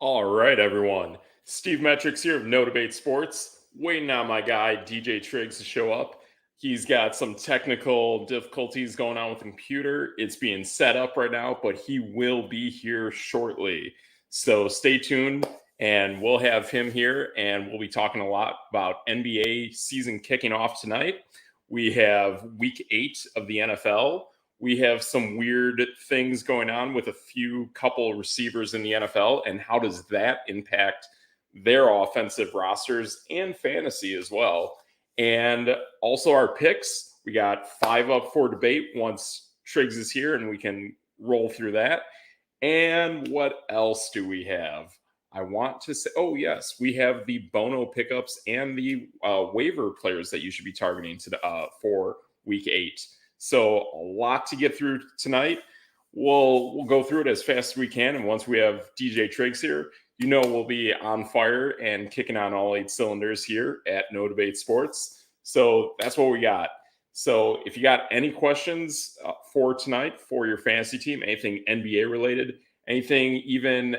All right, everyone. Steve Metrics here of Db8 Sports. Waiting on my guy, DJ TRIGGS, to show up. He's got some technical difficulties going on with the computer. It's being set up right now, but he will be here shortly. So stay tuned, and we'll have him here, and we'll be talking a lot about NBA season kicking off tonight. We have week 8 of the NFL. We have some weird things going on with a couple receivers in the NFL, and how does that impact their offensive rosters and fantasy as well? And also our picks. We got 5 up for debate once Triggs is here, and we can roll through that. And what else do we have? I want to say, oh, yes, we have the Bono pickups and the waiver players that you should be targeting for week 8. So a lot to get through tonight. We'll go through it as fast as we can. And once we have DJ TRIGGS here, we'll be on fire and kicking on all 8 cylinders here at Db8 Sports. So that's what we got. So if you got any questions for tonight for your fantasy team, anything NBA related, anything even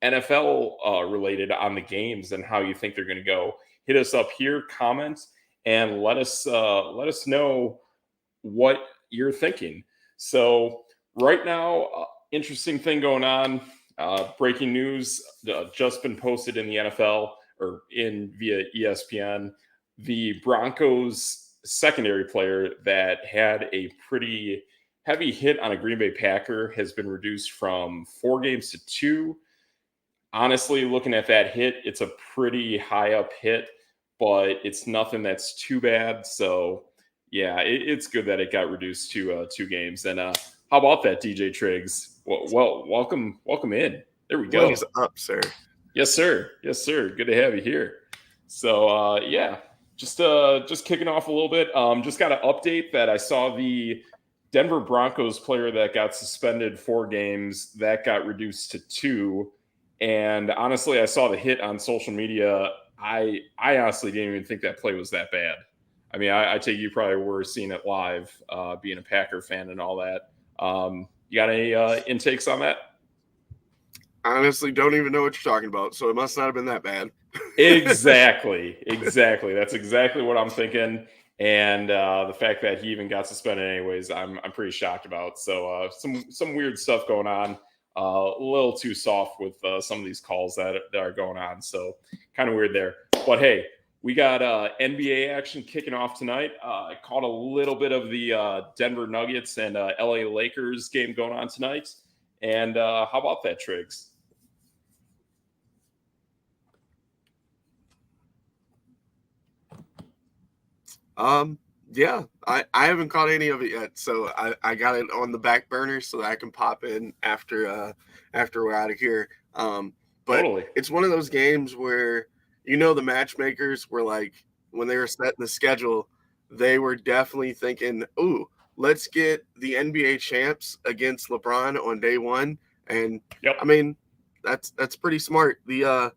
NFL related on the games and how you think they're going to go, hit us up here, comment, and let us know what you're thinking. So right now, interesting thing going on. Breaking news just been posted in the NFL or via ESPN. The Broncos secondary player that had a pretty heavy hit on a Green Bay Packer has been reduced from 4 games to 2. Honestly, looking at that hit, it's a pretty high up hit, but it's nothing that's too bad. So yeah, it's good that it got reduced to 2 games. And how about that, DJ TRIGGS? Well, welcome in. There we go. What is up, sir? Yes, sir. Yes, sir. Good to have you here. So yeah, just kicking off a little bit. Just got an update that I saw the Denver Broncos player that got suspended 4 games that got reduced to 2. And honestly, I saw the hit on social media. I honestly didn't even think that play was that bad. I mean, I take you probably were seeing it live, being a Packer fan and all that. You got any intakes on that? Honestly, don't even know what you're talking about, so it must not have been that bad. Exactly. That's exactly what I'm thinking. And the fact that he even got suspended anyways, I'm pretty shocked about. So some weird stuff going on. A little too soft with some of these calls that are going on. So kind of weird there. But hey, we got NBA action kicking off tonight. I caught a little bit of the Denver Nuggets and LA Lakers game going on tonight. And how about that, TRIGGS? Yeah, I haven't caught any of it yet, so I got it on the back burner so that I can pop in after we're out of here. But Totally. It's one of those games where the matchmakers were like, when they were setting the schedule, they were definitely thinking, "Ooh, let's get the NBA champs against LeBron on day 1." And yep. I mean, that's pretty smart. Yep.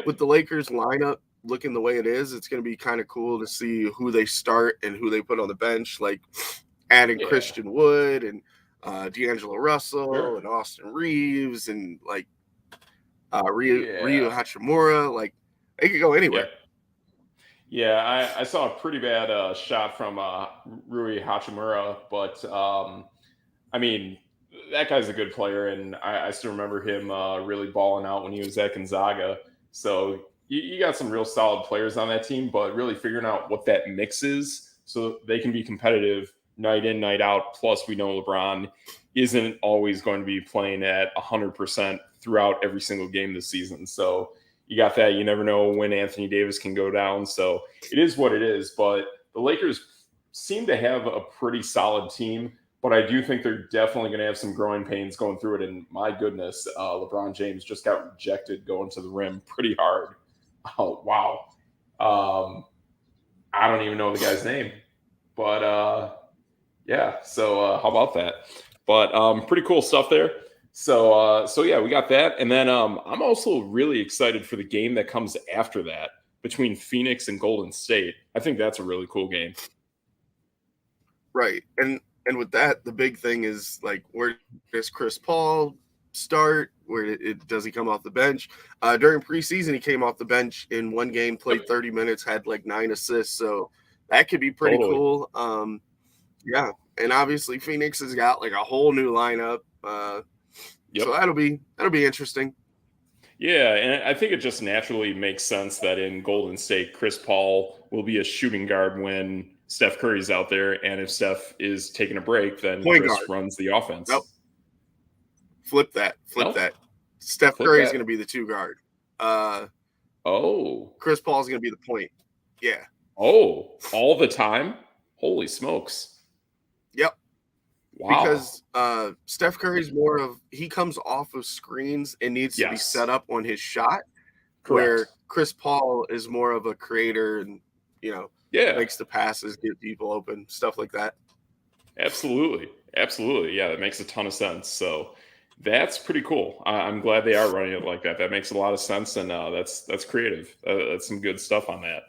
With the Lakers lineup looking the way it is, it's going to be kind of cool to see who they start and who they put on the bench, like adding Christian Wood and D'Angelo Russell and Austin Reeves and like Ryu Hachimura. Like, they could go anywhere. Yeah, I saw a pretty bad shot from Rui Hachimura, but I mean, that guy's a good player, and I still remember him really balling out when he was at Gonzaga. So you got some real solid players on that team, but really figuring out what that mix is so they can be competitive night in, night out. Plus, we know LeBron isn't always going to be playing at 100% throughout every single game this season. So you got that. You never know when Anthony Davis can go down. So it is what it is. But the Lakers seem to have a pretty solid team. But I do think they're definitely going to have some growing pains going through it. And my goodness, LeBron James just got rejected going to the rim pretty hard. Oh, wow. I don't even know the guy's name. But, yeah, so how about that? But pretty cool stuff there. So yeah, we got that. And then I'm also really excited for the game that comes after that between Phoenix and Golden State. I think that's a really cool game. Right. And with that, the big thing is, like, where does Chris Paul start? Does he come off the bench? During preseason, he came off the bench in one game, played 30 minutes, had like 9 assists. So that could be pretty cool. Yeah, and obviously Phoenix has got like a whole new lineup. So that'll be interesting. Yeah, and I think it just naturally makes sense that in Golden State, Chris Paul will be a shooting guard when Steph Curry's out there, and if Steph is taking a break, then Point Chris guard runs the offense. Nope. Flip that. Steph Curry is going to be the 2 guard. Chris Paul is going to be the point. Yeah. Oh, all the time? Holy smokes. Yep. Wow. Because Steph Curry's more of, he comes off of screens and needs to be set up on his shot. Correct. Where Chris Paul is more of a creator and, makes the passes, get people open, stuff like that. Absolutely. Yeah, that makes a ton of sense. So that's pretty cool. I'm glad they are running it like that. That makes a lot of sense, and that's creative. That's some good stuff on that.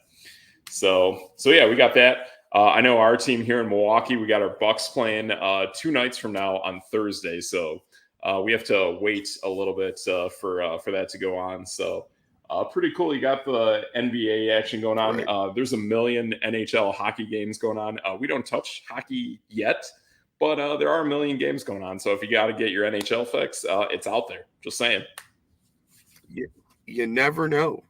So yeah, we got that. I know our team here in Milwaukee, we got our Bucks playing 2 nights from now on Thursday. So we have to wait a little bit for that to go on. So pretty cool. You got the NBA action going on. Right. There's a million NHL hockey games going on. We don't touch hockey yet, but there are a million games going on. So if you got to get your NHL fix, it's out there. Just saying. You never know.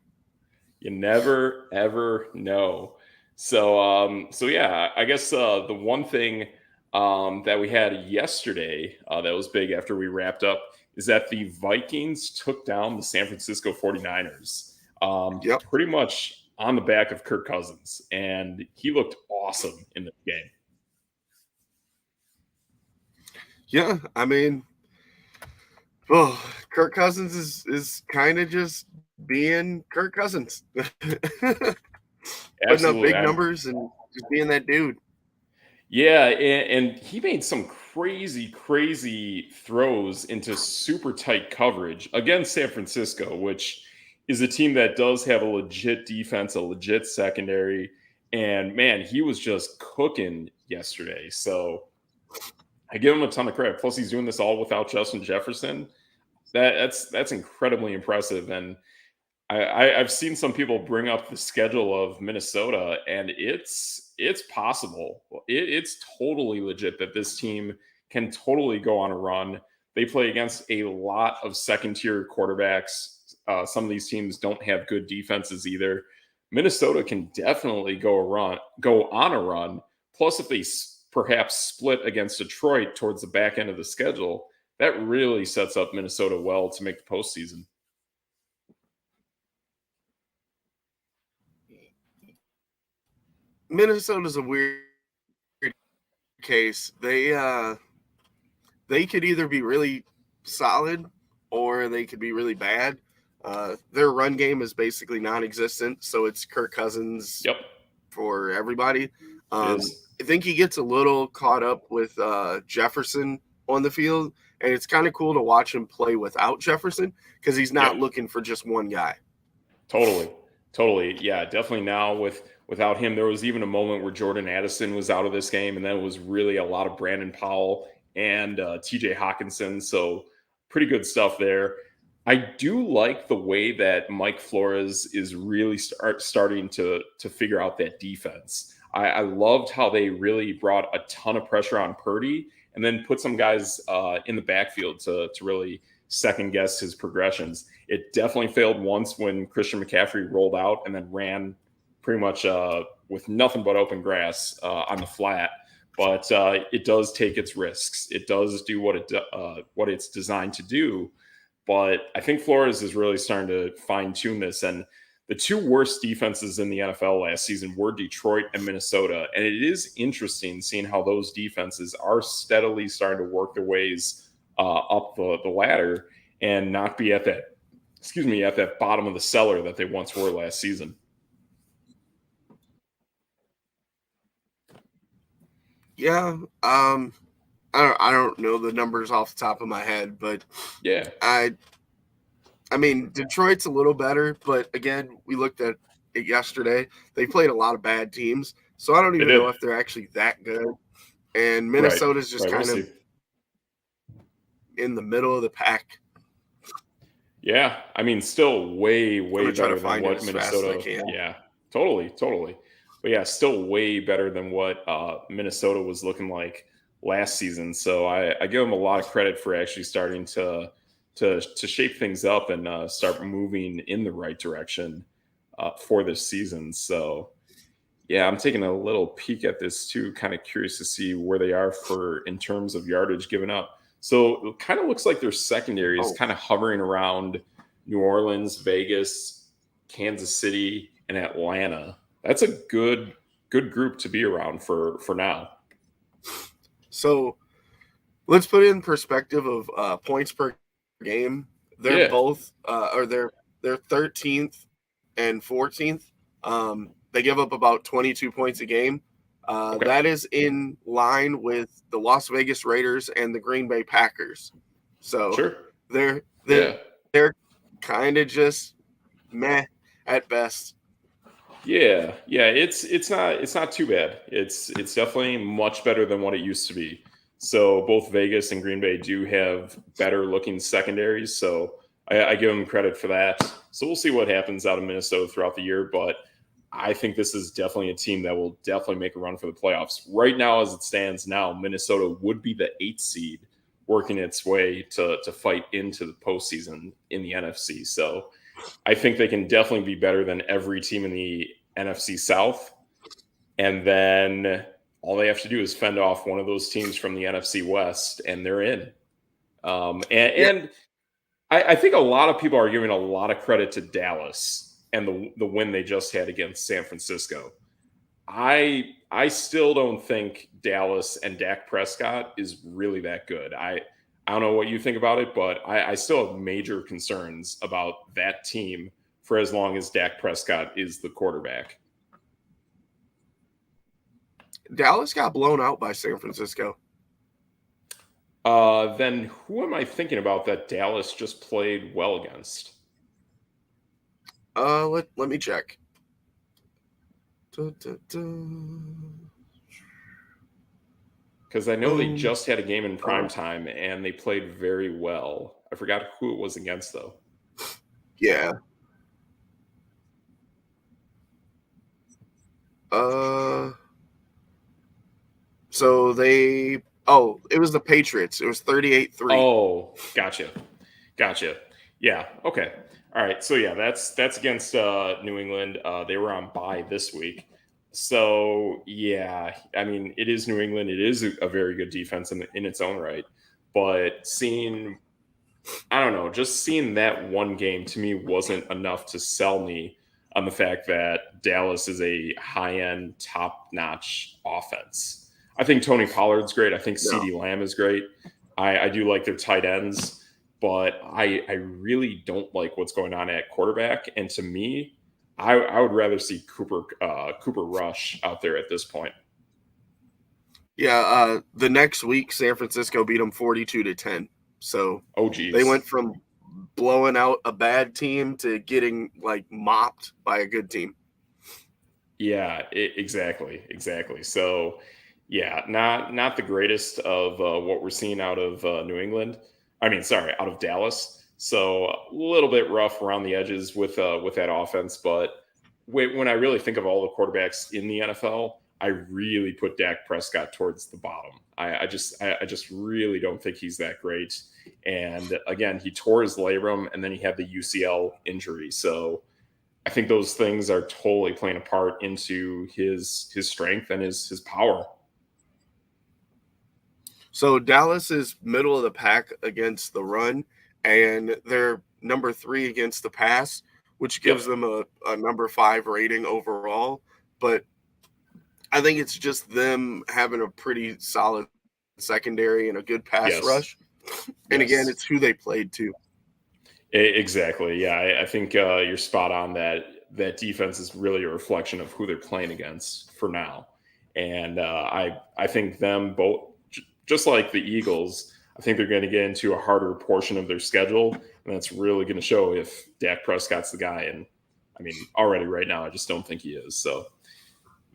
You never, ever know. So yeah, I guess the one thing that we had yesterday that was big after we wrapped up is that the Vikings took down the San Francisco 49ers pretty much on the back of Kirk Cousins, and he looked awesome in the game. Yeah, I mean, Kirk Cousins is kind of just being Kirk Cousins. Putting up big numbers and just being that dude. Yeah, and he made some crazy throws into super tight coverage against San Francisco, which is a team that does have a legit defense, a legit secondary. And man, he was just cooking yesterday. So I give him a ton of credit. Plus, he's doing this all without Justin Jefferson. That's incredibly impressive. And I've seen some people bring up the schedule of Minnesota, and it's possible. It's totally legit that this team can totally go on a run. They play against a lot of second-tier quarterbacks. Some of these teams don't have good defenses either. Minnesota can definitely go on a run. Plus, if they perhaps split against Detroit towards the back end of the schedule, that really sets up Minnesota well to make the postseason. Minnesota's a weird case. They could either be really solid or they could be really bad. Their run game is basically non-existent, so it's Kirk Cousins for everybody. I think he gets a little caught up with Jefferson on the field, and it's kind of cool to watch him play without Jefferson because he's not looking for just one guy. Totally. Yeah, definitely now without him. There was even a moment where Jordan Addison was out of this game, and then it was really a lot of Brandon Powell and TJ Hawkinson. So pretty good stuff there. I do like the way that Mike Flores is really starting to figure out that defense. I loved how they really brought a ton of pressure on Purdy and then put some guys in the backfield to really second guess his progressions. It definitely failed once when Christian McCaffrey rolled out and then ran pretty much with nothing but open grass on the flat. But it does take its risks. It does do what it's designed to do. But I think Flores is really starting to fine tune this. And the 2 worst defenses in the NFL last season were Detroit and Minnesota. And it is interesting seeing how those defenses are steadily starting to work their ways up the ladder and not be at that bottom of the cellar that they once were last season. Yeah, I don't know the numbers off the top of my head, but yeah, I mean Detroit's a little better, but again, we looked at it yesterday. They played a lot of bad teams, so I don't even know if they're actually that good. And Minnesota's just kind of in the middle of the pack. Yeah, I mean, still way, I'm way gonna try to better than find it what as fast as I Minnesota. can. Yeah, totally. But yeah, still way better than what Minnesota was looking like last season. So I give them a lot of credit for actually starting to shape things up and start moving in the right direction for this season. So yeah, I'm taking a little peek at this too. Kind of curious to see where they are for in terms of yardage given up. So it kind of looks like their secondary is Oh, kind of hovering around New Orleans, Vegas, Kansas City, and Atlanta. That's a good group to be around for now. so let's put it in perspective of points per game. They're Yeah. both or they're 13th and 14th. They give up about 22 points a game. Okay. That is in line with the Las Vegas Raiders and the Green Bay Packers. So Sure. they're Yeah. they're kind of just meh at best. Yeah. It's not too bad. It's definitely much better than what it used to be. So both Vegas and Green Bay do have better looking secondaries. So I give them credit for that. So we'll see what happens out of Minnesota throughout the year. But I think this is definitely a team that will definitely make a run for the playoffs. Right now, as it stands now, Minnesota would be the 8th seed, working its way to fight into the postseason in the NFC. So I think they can definitely be better than every team in the NFC South. And then all they have to do is fend off one of those teams from the NFC West, and they're in. Yeah, And I think a lot of people are giving a lot of credit to Dallas and the win they just had against San Francisco. I still don't think Dallas and Dak Prescott is really that good. I don't know what you think about it, but I still have major concerns about that team for as long as Dak Prescott is the quarterback. Dallas got blown out by San Francisco. Then who am I thinking about that Dallas just played well against? Let me check. Because I know they Boom. just had a game in prime time and they played very well. I forgot who it was against though. Yeah. Uh, so they. Oh, it was the Patriots. It was 38-3. Oh, gotcha. Yeah. Okay. All right. So yeah, that's against New England. They were on bye this week. So yeah, I mean, it is New England. It is a very good defense in its own right. But I don't know, just seeing that one game to me wasn't enough to sell me on the fact that Dallas is a high end, top notch offense. I think Tony Pollard's great. I think No. CeeDee Lamb is great. I do like their tight ends, but I really don't like what's going on at quarterback. And to me, I would rather see Cooper Rush out there at this point. Yeah. The next week, San Francisco beat them 42-10. So Oh, they geez. went from blowing out a bad team to getting like mopped by a good team. Yeah, exactly. So, yeah, not the greatest of what we're seeing out of New England. I mean, sorry, out of Dallas. So a little bit rough around the edges with that offense. But when I really think of all the quarterbacks in the NFL, I really put Dak Prescott towards the bottom. I just really don't think he's that great. And again, he tore his labrum, and then he had the UCL injury. So I think those things are totally playing a part into his strength and his power. So Dallas is middle of the pack against the run, and they're number 3 against the pass, which gives Yep. them a number 5 rating overall. But I think it's just them having a pretty solid secondary and a good pass Yes. rush. And again, Yes. it's who they played to. Exactly. Yeah, I think you're spot on that. That defense is really a reflection of who they're playing against for now, and I think them both, just like the Eagles. I think they're going to get into a harder portion of their schedule, and that's really going to show if Dak Prescott's the guy. And I mean, already right now, I just don't think he is. So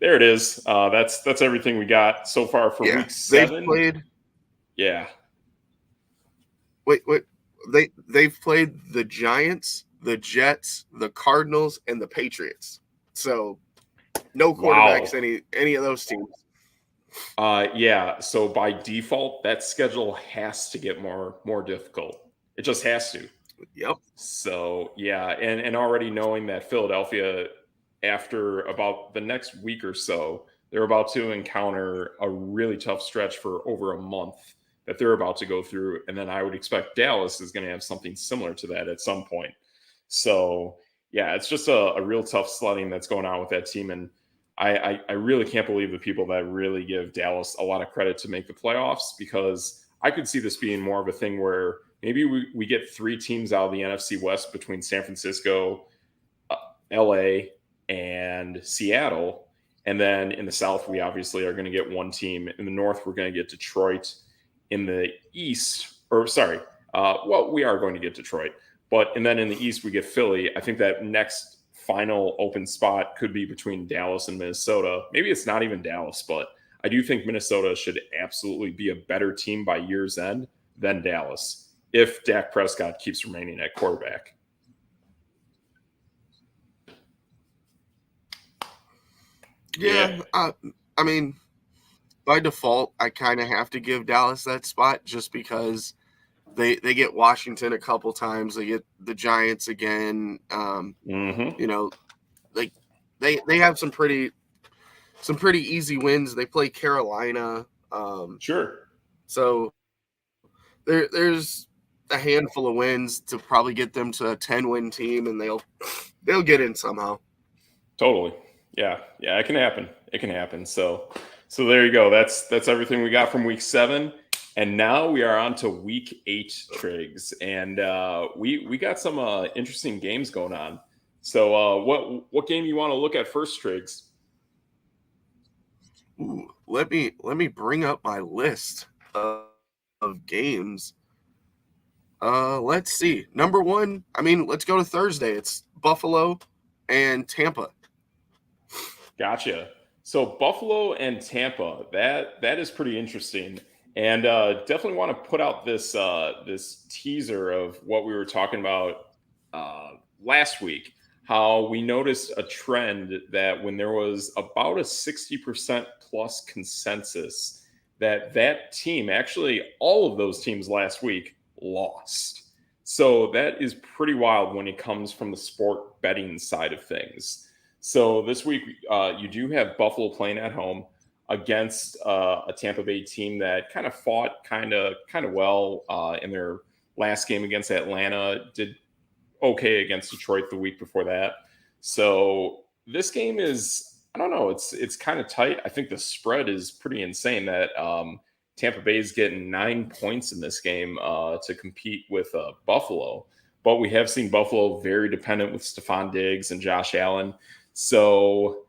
there it is. That's everything we got so far for Yeah, week they've 7. played. Yeah. Wait. they've played the Giants, the Jets, the Cardinals, and the Patriots. So no quarterbacks any of those teams. Yeah. So by default, that schedule has to get more difficult. It just has to. Yep. So yeah, and already knowing that Philadelphia, after about the next week or so, they're about to encounter a really tough stretch for over a month that they're about to go through, and then I would expect Dallas is going to have something similar to that at some point. So yeah, it's just a real tough sledding that's going on with that team, and I really can't believe the people that really give Dallas a lot of credit to make the playoffs, because I could see this being more of a thing where maybe we get 3 teams out of the NFC West between San Francisco, LA, and Seattle. And then in the South, we obviously are going to get 1 team. In the North, we're going to get Detroit. In the East, well, we are going to get Detroit. And then in the East, we get Philly. I think that next final open spot could be between Dallas and Minnesota. Maybe it's not even Dallas, but I do think Minnesota should absolutely be a better team by year's end than Dallas if Dak Prescott keeps remaining at quarterback. Yeah. I mean, by default, I kind of have to give Dallas that spot just because they get Washington a couple times. They get the Giants again. You know, like they have some pretty easy wins. They play Carolina. Sure. So there's a handful of wins to probably get them to a 10-win team, and they'll get in somehow. Totally. Yeah, it can happen. It can happen. So there you go. That's everything we got from week 7. And now we are on to week 8, Triggs. And we got some interesting games going on. So what game you want to look at first, Triggs? Ooh, let me bring up my list of games. Let's see. Number 1, let's go to Thursday. It's Buffalo and Tampa. Gotcha. So Buffalo and Tampa, that is pretty interesting. And definitely want to put out this this teaser of what we were talking about last week. How we noticed a trend that when there was about a 60% plus consensus that team, actually all of those teams last week, lost. So that is pretty wild when it comes from the sport betting side of things. So this week you do have Buffalo playing at home against a Tampa Bay team that kind of fought kind of well in their last game against Atlanta. Did okay against Detroit the week before that. So this game is, I don't know, it's kind of tight. I think the spread is pretty insane that Tampa Bay is getting 9 points in this game to compete with Buffalo. But we have seen Buffalo very dependent with Stephon Diggs and Josh Allen. So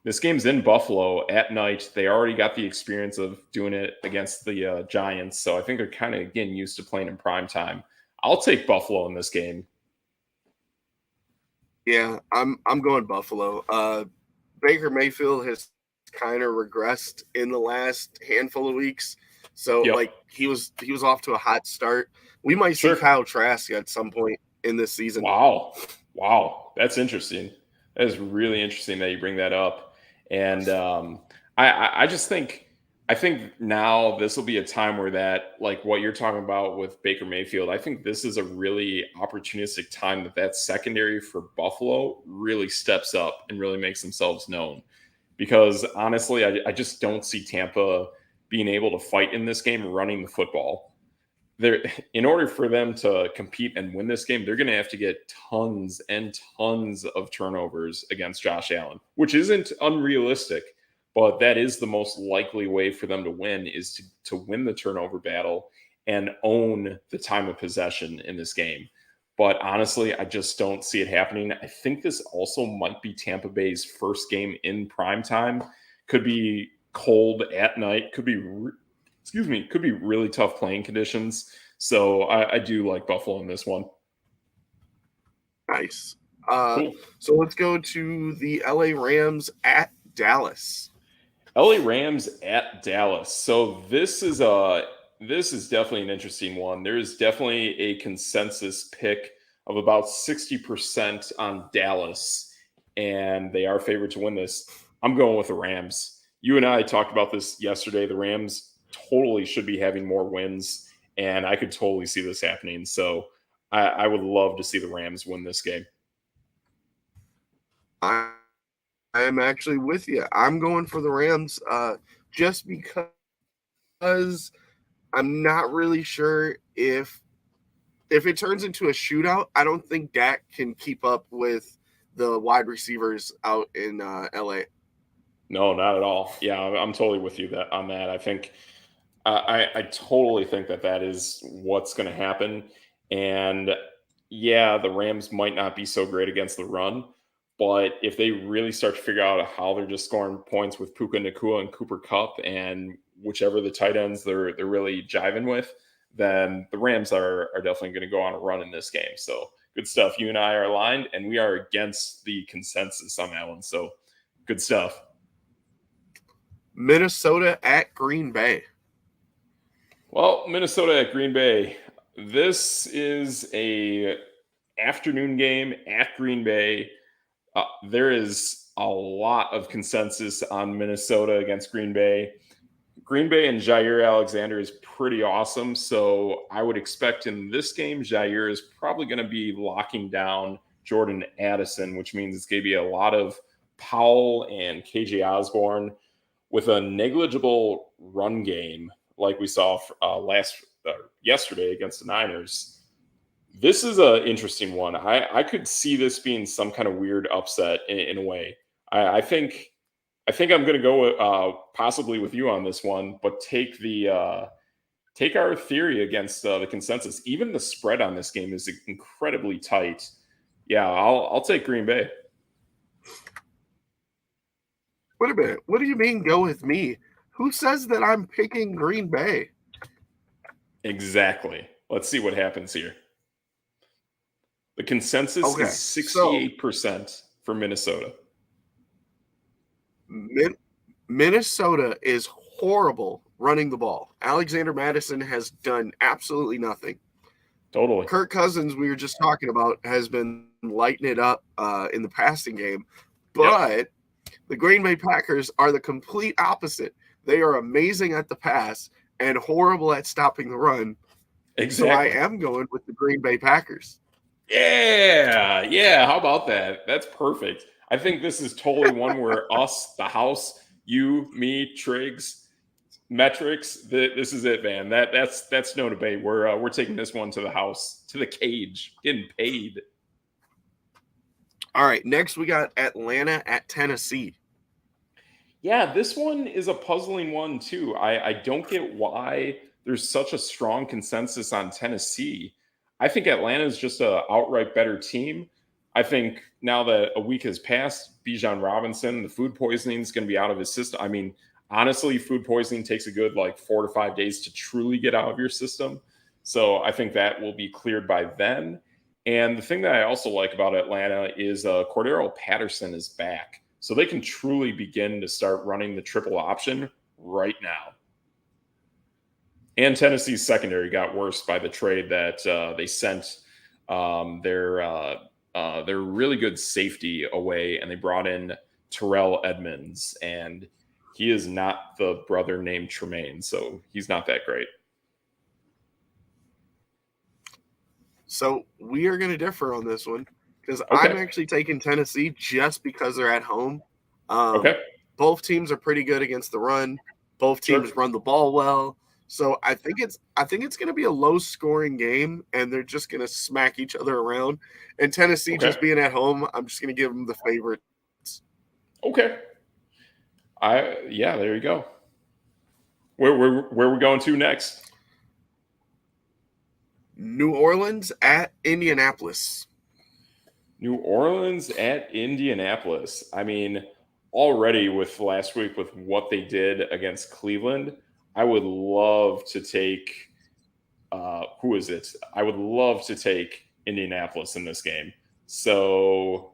this game's in Buffalo at night. They already got the experience of doing it against the Giants. So I think they're kind of getting used to playing in prime time. I'll take Buffalo in this game. Yeah, I'm going Buffalo. Baker Mayfield has kind of regressed in the last handful of weeks. So he was off to a hot start. We might see Kyle Trask at some point in this season. Wow. That's interesting. That is really interesting that you bring that up. And I just think now this will be a time where that, like what you're talking about with Baker Mayfield, I think this is a really opportunistic time that secondary for Buffalo really steps up and really makes themselves known. Because honestly, I just don't see Tampa being able to fight in this game running the football. In order for them to compete and win this game, they're going to have to get tons and tons of turnovers against Josh Allen, which isn't unrealistic, but that is the most likely way for them to win, is to win the turnover battle and own the time of possession in this game. But honestly, I just don't see it happening. I think this also might be Tampa Bay's first game in prime time. Could be cold at night. Could be really tough playing conditions. So I do like Buffalo in this one. Nice. Cool. So let's go to the LA Rams at Dallas. LA Rams at Dallas. So this is a this is definitely an interesting one. There is definitely a consensus pick of about 60% on Dallas, and they are favored to win this. I'm going with the Rams. You and I talked about this yesterday. The Rams totally should be having more wins, and I could totally see this happening. So I would love to see the Rams win this game. I am actually with you. I'm going for the Rams just because I'm not really sure if it turns into a shootout. I don't think Dak can keep up with the wide receivers out in LA. No, not at all. Yeah, I'm totally with you on that. I think I totally think that is what's going to happen. And yeah, the Rams might not be so great against the run, but if they really start to figure out how they're just scoring points with Puka Nacua and Cooper Kupp and whichever the tight ends they're really jiving with, then the Rams are definitely going to go on a run in this game. So good stuff. You and I are aligned, and we are against the consensus on that one. So good stuff. Minnesota at Green Bay. Well, Minnesota at Green Bay. This is a afternoon game at Green Bay. There is a lot of consensus on Minnesota against Green Bay. Green Bay and Jair Alexander is pretty awesome. So I would expect in this game, Jair is probably going to be locking down Jordan Addison, which means it's going to be a lot of Powell and KJ Osborne with a negligible run game like we saw yesterday against the Niners. This is an interesting one. I could see this being some kind of weird upset in a way. I think I'm going to go possibly with you on this one, but take our theory against the consensus. Even the spread on this game is incredibly tight. Yeah, I'll take Green Bay. Wait a minute. What do you mean go with me? Who says that I'm picking Green Bay? Exactly. Let's see what happens here. The consensus is 68% for Minnesota. Minnesota is horrible running the ball. Alexander Mattison has done absolutely nothing. Totally. Kirk Cousins, we were just talking about, has been lighting it up in the passing game. But the Green Bay Packers are the complete opposite. They are amazing at the pass and horrible at stopping the run. Exactly. So I am going with the Green Bay Packers. Yeah. How about that? That's perfect. I think this is totally one where us, the house, you, me, Triggs, metrics. This is it, man. That's no debate. We're taking this one to the house, to the cage, getting paid. All right. Next, we got Atlanta at Tennessee. Yeah, this one is a puzzling one too. I don't get why there's such a strong consensus on Tennessee. I think Atlanta is just an outright better team. I think now that a week has passed, Bijan Robinson, the food poisoning is going to be out of his system. I mean, honestly, food poisoning takes a good 4 to 5 days to truly get out of your system. So I think that will be cleared by then. And the thing that I also like about Atlanta is Cordero Patterson is back. So they can truly begin to start running the triple option right now. And Tennessee's secondary got worse by the trade that they sent their really good safety away, and they brought in Terrell Edmonds, and he is not the brother named Tremaine, so he's not that great. So we are going to differ on this one because I'm actually taking Tennessee just because they're at home. Both teams are pretty good against the run. Both teams run the ball well. So I think it's going to be a low scoring game, and they're just going to smack each other around. And Tennessee just being at home, I'm just going to give them the favorites. Okay. There you go. Where we going to next? New Orleans at Indianapolis. New Orleans at Indianapolis. I mean, already with last week with what they did against Cleveland, I would love to take who is it? I would love to take Indianapolis in this game. So,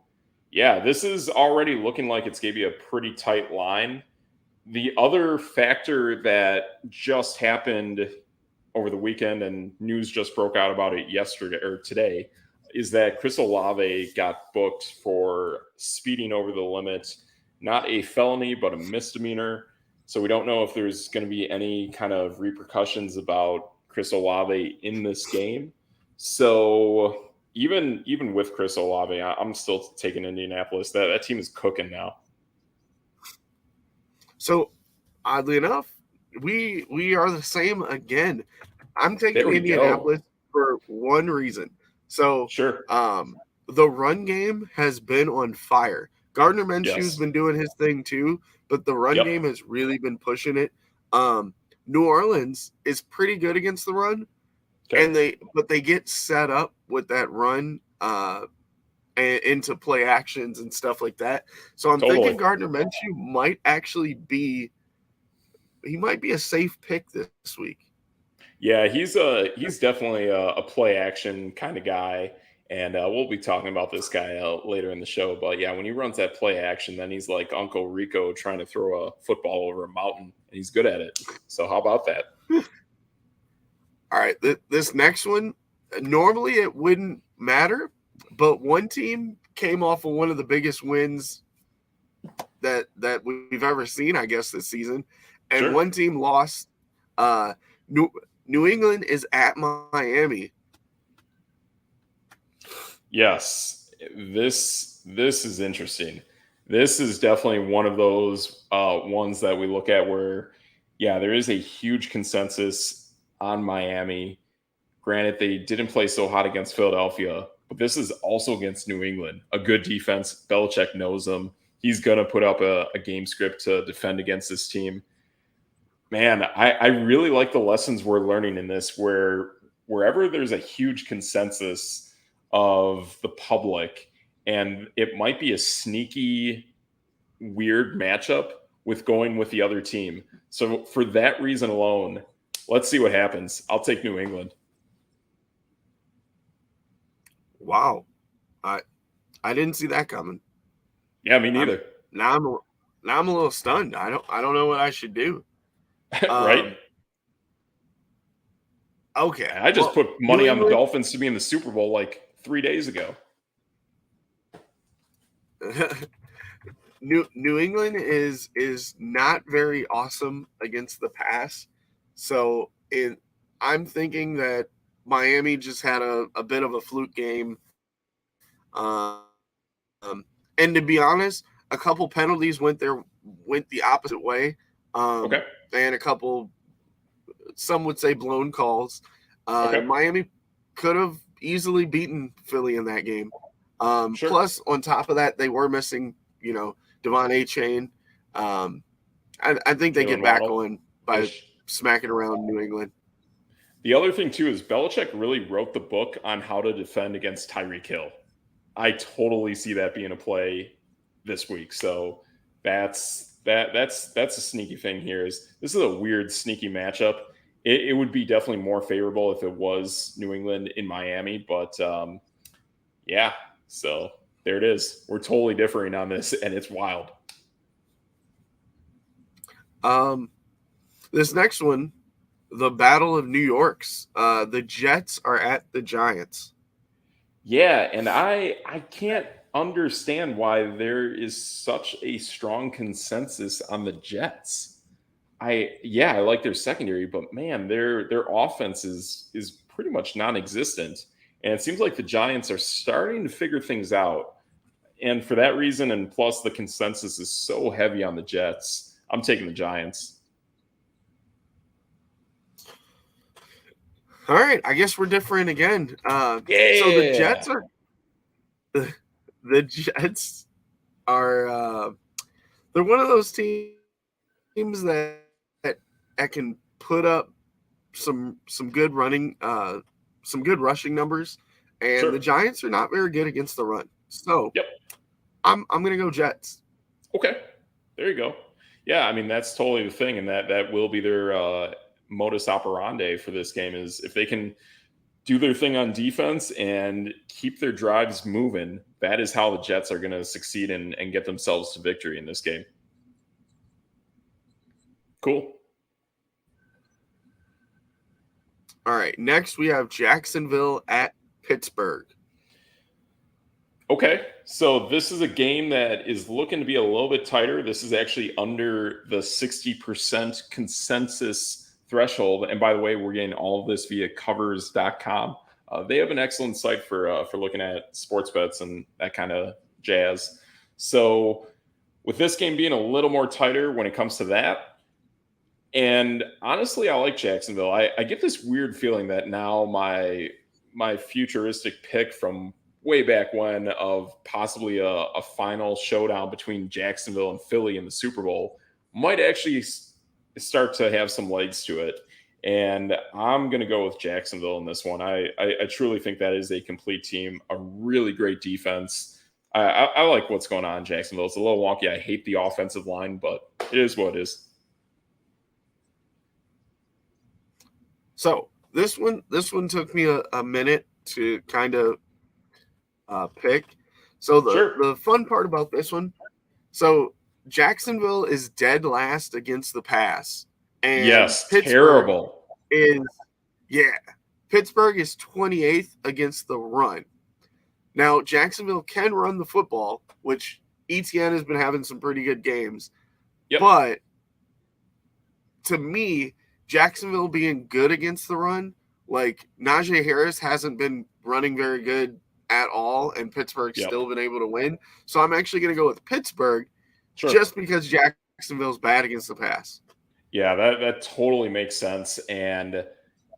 yeah, this is already looking like it's going to be a pretty tight line. The other factor that just happened over the weekend, and news just broke out about it yesterday or today, is that Chris Olave got booked for speeding over the limit, not a felony, but a misdemeanor. So we don't know if there's going to be any kind of repercussions about Chris Olave in this game. So even with Chris Olave, I'm still taking Indianapolis. That team is cooking now. So oddly enough, we are the same again. I'm taking Indianapolis for one reason. So sure. The run game has been on fire. Gardner Minshew's been doing his thing too, but the run game has really been pushing it. New Orleans is pretty good against the run, and they get set up with that run into play actions and stuff like that. So I'm thinking Gardner Minshew might actually be a safe pick this week. Yeah, he's definitely a play action kind of guy. And we'll be talking about this guy later in the show. But yeah, when he runs that play action, then he's like Uncle Rico trying to throw a football over a mountain, and he's good at it. So how about that? All right, this next one, normally it wouldn't matter, but one team came off of one of the biggest wins that we've ever seen, I guess, this season, and one team lost. New England is at Miami. Yes, this is interesting. This is definitely one of those ones that we look at where, yeah, there is a huge consensus on Miami. Granted, they didn't play so hot against Philadelphia, but this is also against New England. A good defense. Belichick knows them. He's going to put up a game script to defend against this team. Man, I really like the lessons we're learning in this, where wherever there's a huge consensus of the public, and it might be a sneaky, weird matchup with going with the other team. So for that reason alone, let's see what happens. I'll take New England. Wow. I didn't see that coming. Yeah, me neither. Now I'm a little stunned. I don't know what I should do. Right? Okay. I just put money on the Dolphins to be in the Super Bowl like 3 days ago. New England is not very awesome against the pass. So I'm thinking that Miami just had a bit of a fluke game. And to be honest, a couple penalties went the opposite way. And a couple, some would say, blown calls. Miami could have easily beaten Philly in that game. Plus, on top of that, they were missing, Devon A-Chain. I think they get back on by smacking around New England. The other thing, too, is Belichick really wrote the book on how to defend against Tyreek Hill. I totally see that being a play this week. So that's a sneaky thing here. This is a weird, sneaky matchup. It would be definitely more favorable if it was New England in Miami. But, yeah, so there it is. We're totally differing on this, and it's wild. This next one, the Battle of New York's. The Jets are at the Giants. Yeah, and I can't understand why there is such a strong consensus on the Jets. I like their secondary, but man, their offense is pretty much non-existent. And it seems like the Giants are starting to figure things out. And for that reason, and plus the consensus is so heavy on the Jets, I'm taking the Giants. All right, I guess we're different again. So the Jets are they're one of those teams that can put up some good running, some good rushing numbers, and the Giants are not very good against the run. So I'm gonna go Jets. Okay, there you go. Yeah, I mean that's totally the thing, and that will be their modus operandi for this game is if they can do their thing on defense and keep their drives moving, that is how the Jets are going to succeed and get themselves to victory in this game. Cool. All right. Next, we have Jacksonville at Pittsburgh. Okay, so this is a game that is looking to be a little bit tighter. This is actually under the 60% consensus threshold. And by the way, we're getting all of this via covers.com. They have an excellent site for looking at sports bets and that kind of jazz. So with this game being a little more tighter when it comes to that, and honestly, I like Jacksonville. I get this weird feeling that now my futuristic pick from way back when of possibly a final showdown between Jacksonville and Philly in the Super Bowl might actually start to have some legs to it. And I'm going to go with Jacksonville in this one. I truly think that is a complete team, a really great defense. I like what's going on in Jacksonville. It's a little wonky. I hate the offensive line, but it is what it is. So this one took me a minute to kind of pick. So the fun part about this one, so Jacksonville is dead last against the pass. And yes, Pittsburgh terrible. Pittsburgh is 28th against the run. Now, Jacksonville can run the football, which ETN has been having some pretty good games. Yep. But to me, Jacksonville being good against the run, like Najee Harris hasn't been running very good at all, and Pittsburgh's still been able to win. So I'm actually going to go with Pittsburgh just because Jacksonville's bad against the pass. Yeah, that totally makes sense. And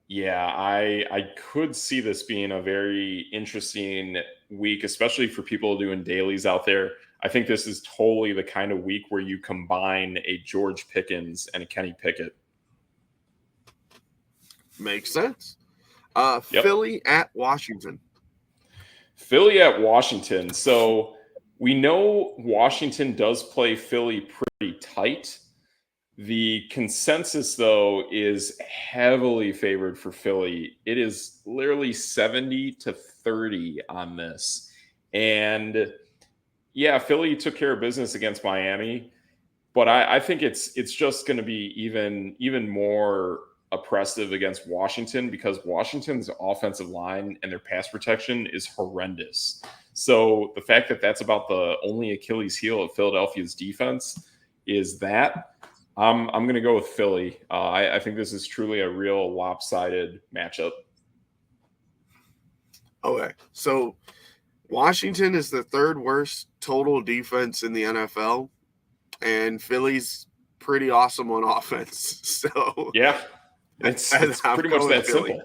yeah, I could see this being a very interesting week, especially for people doing dailies out there. I think this is totally the kind of week where you combine a George Pickens and a Kenny Pickett. Makes sense. Philly at Washington. Philly at Washington. So we know Washington does play Philly pretty tight. The consensus, though, is heavily favored for Philly. It is literally 70-30 on this. And yeah, Philly took care of business against Miami, but I think it's just going to be even more oppressive against Washington because Washington's offensive line and their pass protection is horrendous. So the fact that that's about the only Achilles heel of Philadelphia's defense is that I'm going to go with Philly. I think this is truly a real lopsided matchup. Okay, so Washington is the third worst total defense in the NFL, and Philly's pretty awesome on offense. So yeah. It's pretty much that simple.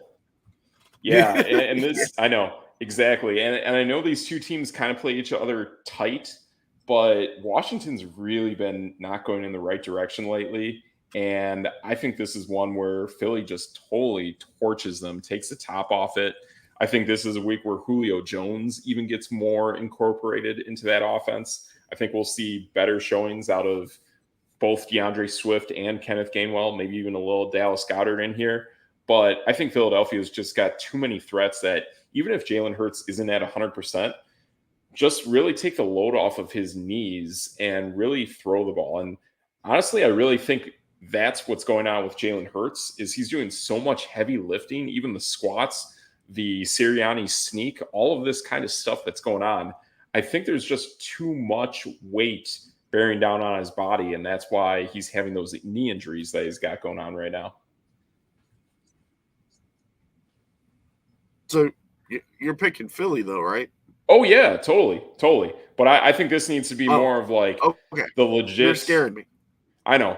Yeah, and this I know exactly, and I know these two teams kind of play each other tight, but Washington's really been not going in the right direction lately, and I think this is one where Philly just totally torches them, takes the top off it. I think this is a week where Julio Jones even gets more incorporated into that offense. I think we'll see better showings out of both DeAndre Swift and Kenneth Gainwell, maybe even a little Dallas Goedert in here. But I think Philadelphia's just got too many threats that even if Jalen Hurts isn't at 100%, just really take the load off of his knees and really throw the ball. And honestly, I really think that's what's going on with Jalen Hurts is he's doing so much heavy lifting, even the squats, the Sirianni sneak, all of this kind of stuff that's going on. I think there's just too much weight bearing down on his body, and that's why he's having those knee injuries that he's got going on right now. So you're picking Philly, though, right? Oh, yeah, totally. But I think this needs to be more of like the legit. You're scaring me. I know.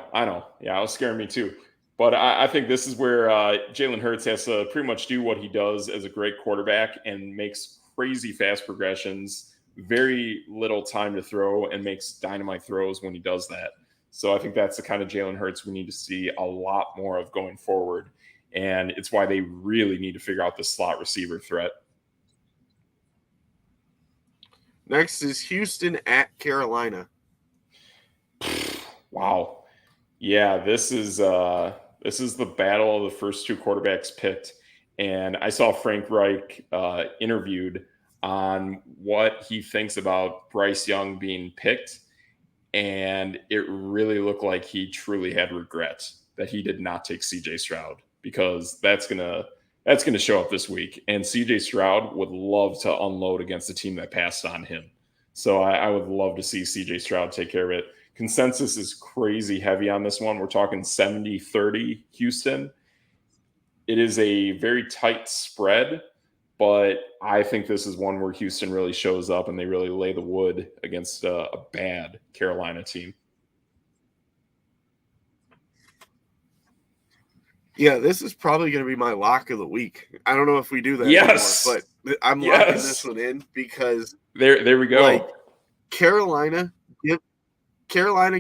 Yeah, it was scaring me too. But I think this is where Jalen Hurts has to pretty much do what he does as a great quarterback and makes crazy fast progressions, very little time to throw, and makes dynamite throws when he does that. So I think that's the kind of Jalen Hurts we need to see a lot more of going forward. And it's why they really need to figure out the slot receiver threat. Next is Houston at Carolina. Wow. Yeah, this is the battle of the first two quarterbacks picked. And I saw Frank Reich interviewed on what he thinks about Bryce Young being picked. And it really looked like he truly had regret that he did not take CJ Stroud, because that's going to That's going to show up this week. And CJ Stroud would love to unload against a team that passed on him. So I would love to see CJ Stroud take care of it. Consensus is crazy heavy on this one. We're talking 70-30 Houston. It is a very tight spread, but I think this is one where Houston really shows up and they really lay the wood against a bad Carolina team. Yeah, this is probably going to be my lock of the week. I don't know if we do that anymore, but I'm locking this one in because there we go. Like Carolina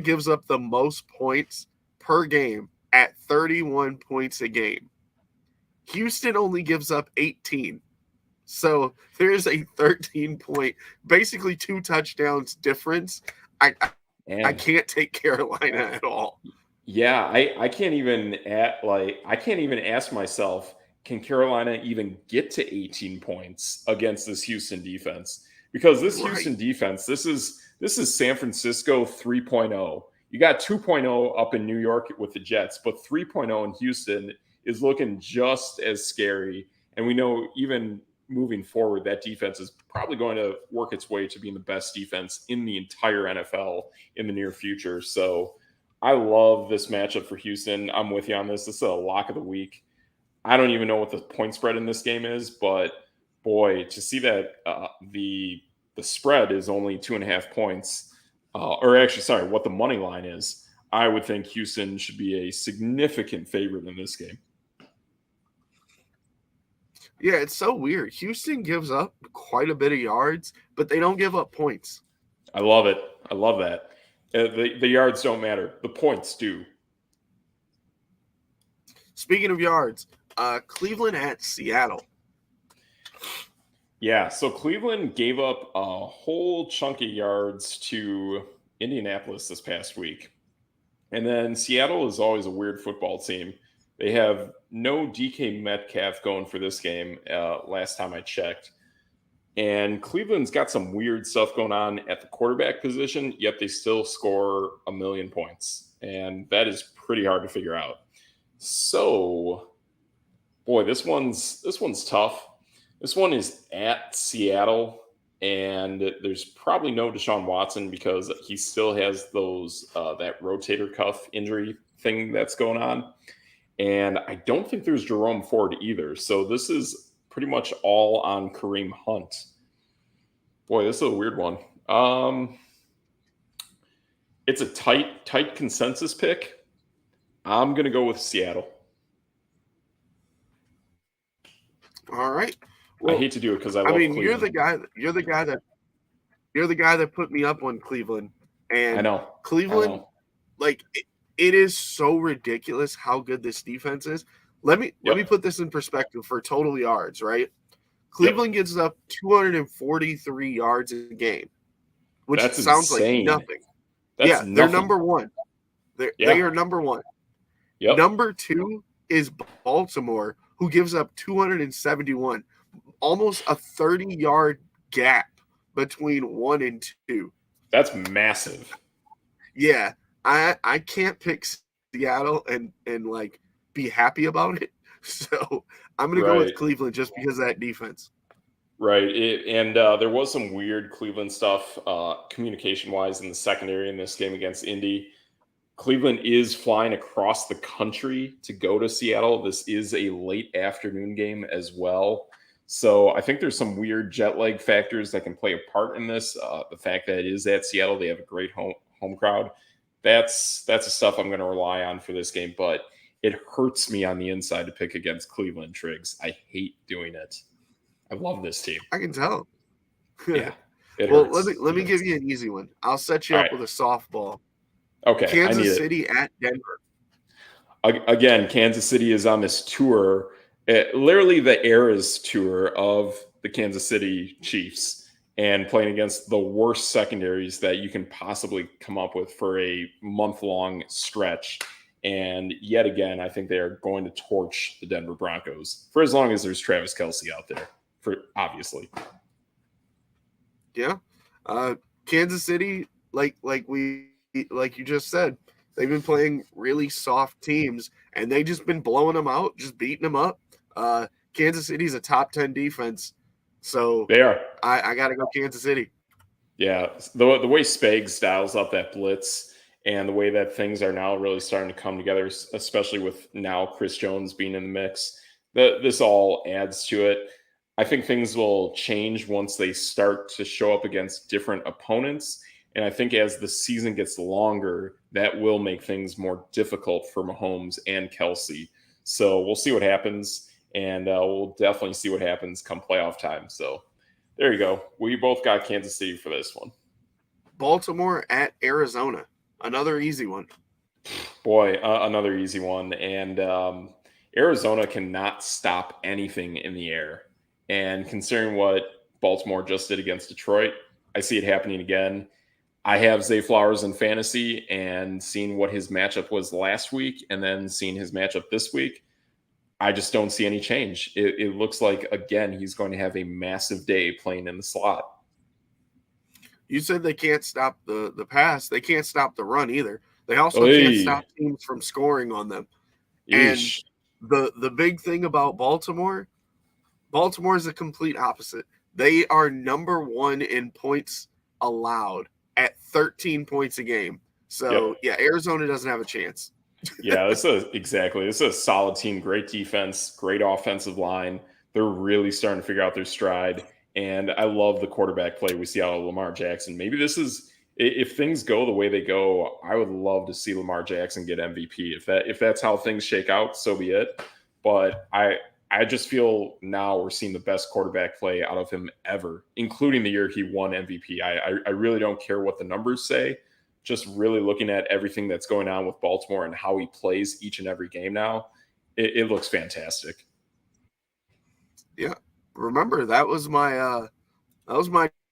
gives up the most points per game at 31 points a game. Houston only gives up 18. So there's a 13-point, basically 2 touchdowns difference. I can't take Carolina at all. Yeah, I can't even ask myself, can Carolina even get to 18 points against this Houston defense? Because this Houston defense, this is San Francisco 3.0. You got 2.0 up in New York with the Jets, but 3.0 in Houston is looking just as scary. And we know even moving forward, that defense is probably going to work its way to being the best defense in the entire NFL in the near future. So I love this matchup for Houston. I'm with you on this. This is a lock of the week. I don't even know what the point spread in this game is, but boy, to see that the spread is only 2.5 points, what the money line is, I would think Houston should be a significant favorite in this game. Yeah, it's so weird. Houston gives up quite a bit of yards, but they don't give up points. I love it. I love that. The yards don't matter. The points do. Speaking of yards, Cleveland at Seattle. Yeah, so Cleveland gave up a whole chunk of yards to Indianapolis this past week. And then Seattle is always a weird football team. They have no DK Metcalf going for this game last time I checked. And Cleveland's got some weird stuff going on at the quarterback position, yet they still score 1 million points. And that is pretty hard to figure out. So, boy, this one's tough. This one is at Seattle, and there's probably no Deshaun Watson because he still has those that rotator cuff injury thing that's going on. And I don't think there's Jerome Ford either. So this is pretty much all on Kareem Hunt. Boy, this is a weird one. It's a tight consensus pick. I'm going to go with Seattle. All right. Well, I hate to do it because I love Cleveland. you're the guy that put me up on Cleveland. And I know. Cleveland, it is so ridiculous how good this defense is. Let me put this in perspective for total yards, right? Cleveland gives up 243 yards a game, which sounds insane. like nothing. Nothing. They're number one. They are number one. Yep. Number 2 is Baltimore, who gives up 271, almost a 30-yard gap between 1 and 2. That's massive. Yeah, I can't pick Seattle and be happy about it. So I'm going to go with Cleveland just because of that defense. Right. There was some weird Cleveland stuff communication-wise in the secondary in this game against Indy. Cleveland is flying across the country to go to Seattle. This is a late afternoon game as well. So I think there's some weird jet lag factors that can play a part in this. The fact that it is at Seattle, they have a great home crowd. That's the stuff I'm going to rely on for this game, but it hurts me on the inside to pick against Cleveland, Triggs. I hate doing it. I love this team. I can tell. Yeah. Well, let me give you an easy one. I'll set you up with a softball. Okay. Kansas City at Denver. Again, Kansas City is on this tour, literally the Eras tour of the Kansas City Chiefs, and playing against the worst secondaries that you can possibly come up with for a month-long stretch. And yet again, I think they are going to torch the Denver Broncos for as long as there's Travis Kelce out there, obviously. Yeah. Kansas City, like you just said, they've been playing really soft teams, and they just been blowing them out, just beating them up. Kansas City's a top 10 defense. So They are. I got to go Kansas City. Yeah, the way Spags dials up that blitz and the way that things are now really starting to come together, especially with now Chris Jones being in the mix, this all adds to it. I think things will change once they start to show up against different opponents. And I think as the season gets longer, that will make things more difficult for Mahomes and Kelsey. So we'll see what happens, and we'll definitely see what happens come playoff time. So there you go. We both got Kansas City for this one. Baltimore at Arizona. Another easy one. Boy, another easy one. And Arizona cannot stop anything in the air. And considering what Baltimore just did against Detroit, I see it happening again. I have Zay Flowers in fantasy, and seeing what his matchup was last week and then seeing his matchup this week, I just don't see any change. It looks like, again, he's going to have a massive day playing in the slot. You said they can't stop the pass. They can't stop the run either. They also can't stop teams from scoring on them. Eesh. And the big thing about Baltimore is a complete opposite. They are number 1 in points allowed at 13 points a game. So, yeah, Arizona doesn't have a chance. Yeah, this is a solid team, great defense, great offensive line. They're really starting to figure out their stride. And I love the quarterback play we see out of Lamar Jackson. Maybe this is, if things go the way they go, I would love to see Lamar Jackson get MVP. If that's how things shake out, so be it. But I just feel now we're seeing the best quarterback play out of him ever, including the year he won MVP. I really don't care what the numbers say. Just really looking at everything that's going on with Baltimore and how he plays each and every game now, it looks fantastic. Yeah. Remember, that was my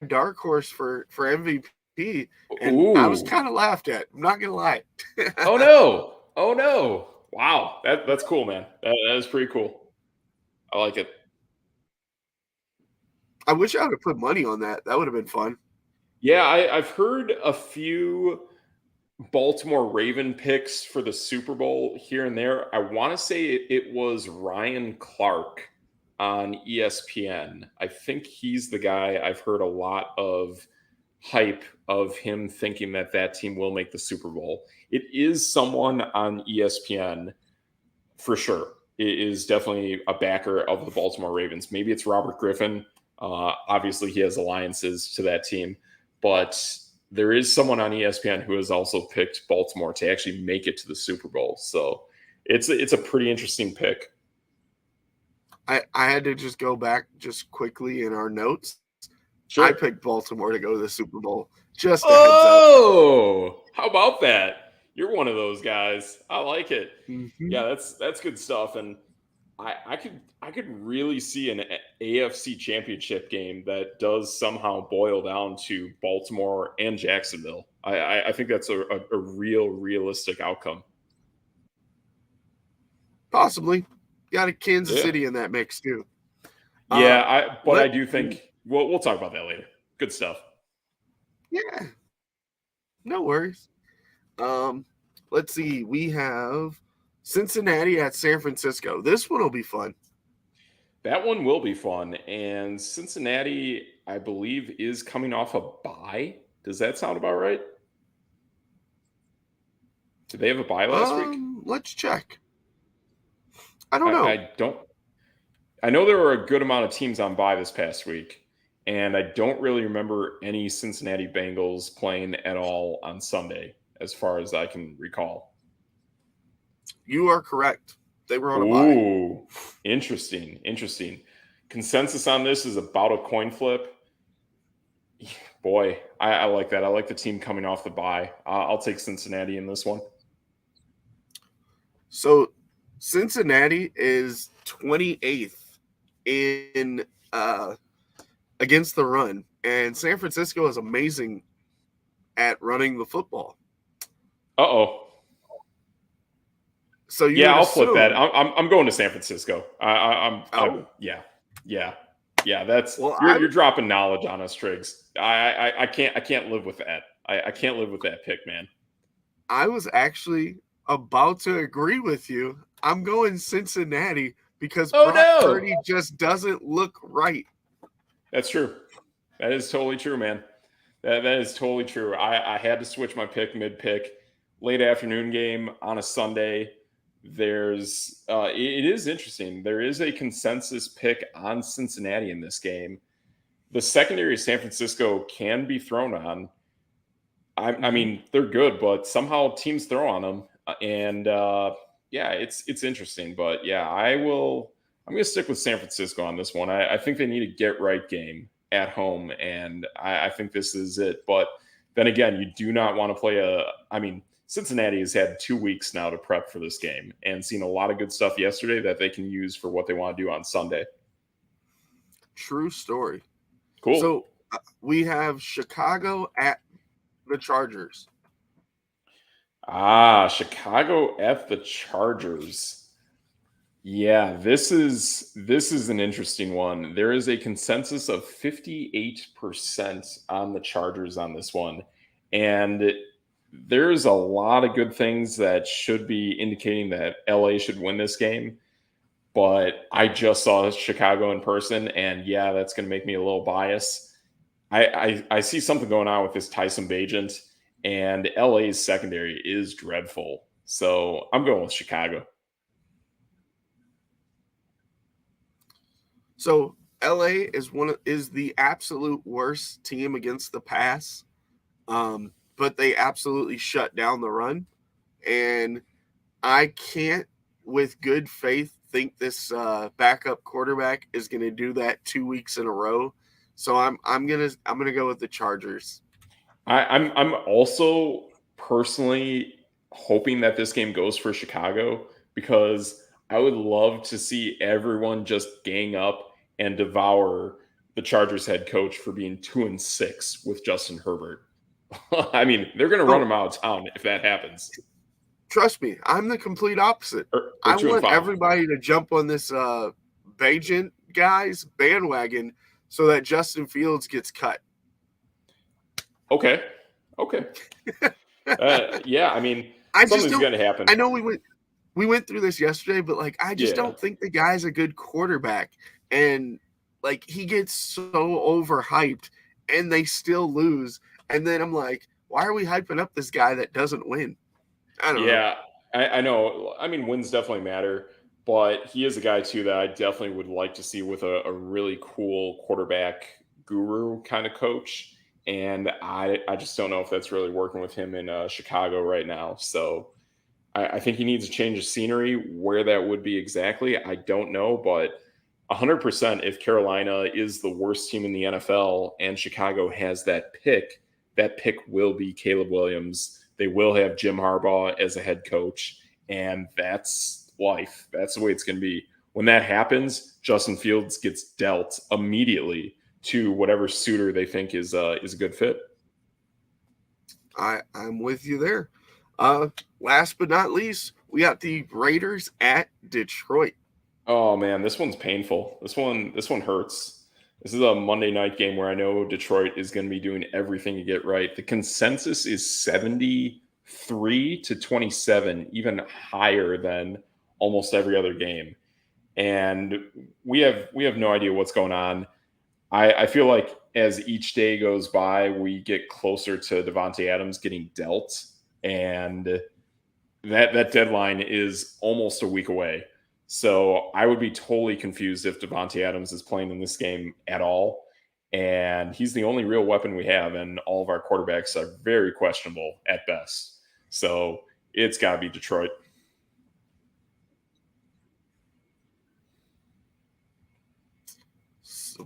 dark horse for MVP, and I was kind of laughed at. I'm not gonna lie. Oh no! Wow, that's cool, man. That is pretty cool. I like it. I wish I would have put money on that. That would have been fun. Yeah, I've heard a few Baltimore Raven picks for the Super Bowl here and there. I want to say it was Ryan Clark on ESPN. I think he's the guy. I've heard a lot of hype of him thinking that team will make the Super Bowl. It is someone on ESPN for sure. It is definitely a backer of the Baltimore Ravens. Maybe it's Robert Griffin. Obviously, he has alliances to that team, but there is someone on ESPN who has also picked Baltimore to actually make it to the Super Bowl. So it's a pretty interesting pick. I had to just go back just quickly in our notes. Sure. I picked Baltimore to go to the Super Bowl. Just a heads up. How about that? You're one of those guys. I like it. Mm-hmm. Yeah, that's good stuff. And I could really see an AFC championship game that does somehow boil down to Baltimore and Jacksonville. I think that's a realistic outcome. Possibly. Got a Kansas City in that mix too. Yeah, I do think we'll talk about that later. Good stuff. Yeah. No worries. Let's see. We have Cincinnati at San Francisco. This one will be fun. That one will be fun. And Cincinnati, I believe, is coming off a bye. Does that sound about right? Did they have a bye last week? Let's check. I don't know. I know there were a good amount of teams on bye this past week, and I don't really remember any Cincinnati Bengals playing at all on Sunday, as far as I can recall. You are correct. They were on a bye. Ooh, interesting. Consensus on this is about a coin flip. Boy, I like that. I like the team coming off the bye. I'll take Cincinnati in this one. So Cincinnati is 28th in against the run, and San Francisco is amazing at running the football. Uh-oh. So I'll flip that. I'm going to San Francisco. Yeah. That's you're dropping knowledge on us, Triggs. I can't live with that. I can't live with that pick, man. I was actually about to agree with you. I'm going Cincinnati because Oh, Brock no. Purdy just doesn't look right. That's true. That is totally true, man. That is totally true. I had to switch my pick mid-pick. Late afternoon game on a Sunday. There's it is interesting. There is a consensus pick on Cincinnati in this game. The secondary of San Francisco can be thrown on. I mean, they're good, but somehow teams throw on them. And yeah, it's interesting. But yeah, I'm going to stick with San Francisco on this one. I think they need a get right game at home, and I think this is it. But then again, you do not want to play Cincinnati has had 2 weeks now to prep for this game and seen a lot of good stuff yesterday that they can use for what they want to do on Sunday. True story. Cool. So we have Chicago at the Chargers. Chicago at the Chargers. Yeah, this is an interesting one. There is a consensus of 58% on the Chargers on this one. And there's a lot of good things that should be indicating that LA should win this game. But I just saw Chicago in person, and yeah, that's going to make me a little biased. I see something going on with this Tyson Bagent, and LA's secondary is dreadful. So I'm going with Chicago. So LA is the absolute worst team against the pass, but they absolutely shut down the run, and I can't, with good faith, think this backup quarterback is going to do that 2 weeks in a row. So I'm gonna go with the Chargers. I'm also personally hoping that this game goes for Chicago, because I would love to see everyone just gang up and devour the Chargers head coach for being 2-6 with Justin Herbert. I mean, they're going to run him out of town if that happens. Trust me, I'm the complete opposite. Or I want 2-5. everybody to jump on this Bagent guy's bandwagon so that Justin Fields gets cut. Okay. Yeah, I mean, something's going to happen. I know we went through this yesterday, but like I just don't think the guy's a good quarterback, and like he gets so overhyped, and they still lose. And then I'm like, why are we hyping up this guy that doesn't win? I don't know. Yeah, I know. I mean, wins definitely matter, but he is a guy too that I definitely would like to see with a really cool quarterback guru kind of coach. And I just don't know if that's really working with him in Chicago right now. So I think he needs a change of scenery. Where that would be exactly, I don't know. But 100%, if Carolina is the worst team in the NFL and Chicago has that pick will be Caleb Williams. They will have Jim Harbaugh as a head coach, and that's life. That's the way it's going to be. When that happens, Justin Fields gets dealt immediately to whatever suitor they think is a good fit. I'm with you there. Last but not least, we got the Raiders at Detroit. Oh man, this one's painful. This one hurts. This is a Monday night game where I know Detroit is going to be doing everything to get right. The consensus is 73-27, even higher than almost every other game. And we have no idea what's going on. I feel like as each day goes by, we get closer to Davante Adams getting dealt, and that deadline is almost a week away. So I would be totally confused if Davante Adams is playing in this game at all. And he's the only real weapon we have, and all of our quarterbacks are very questionable at best. So it's got to be Detroit.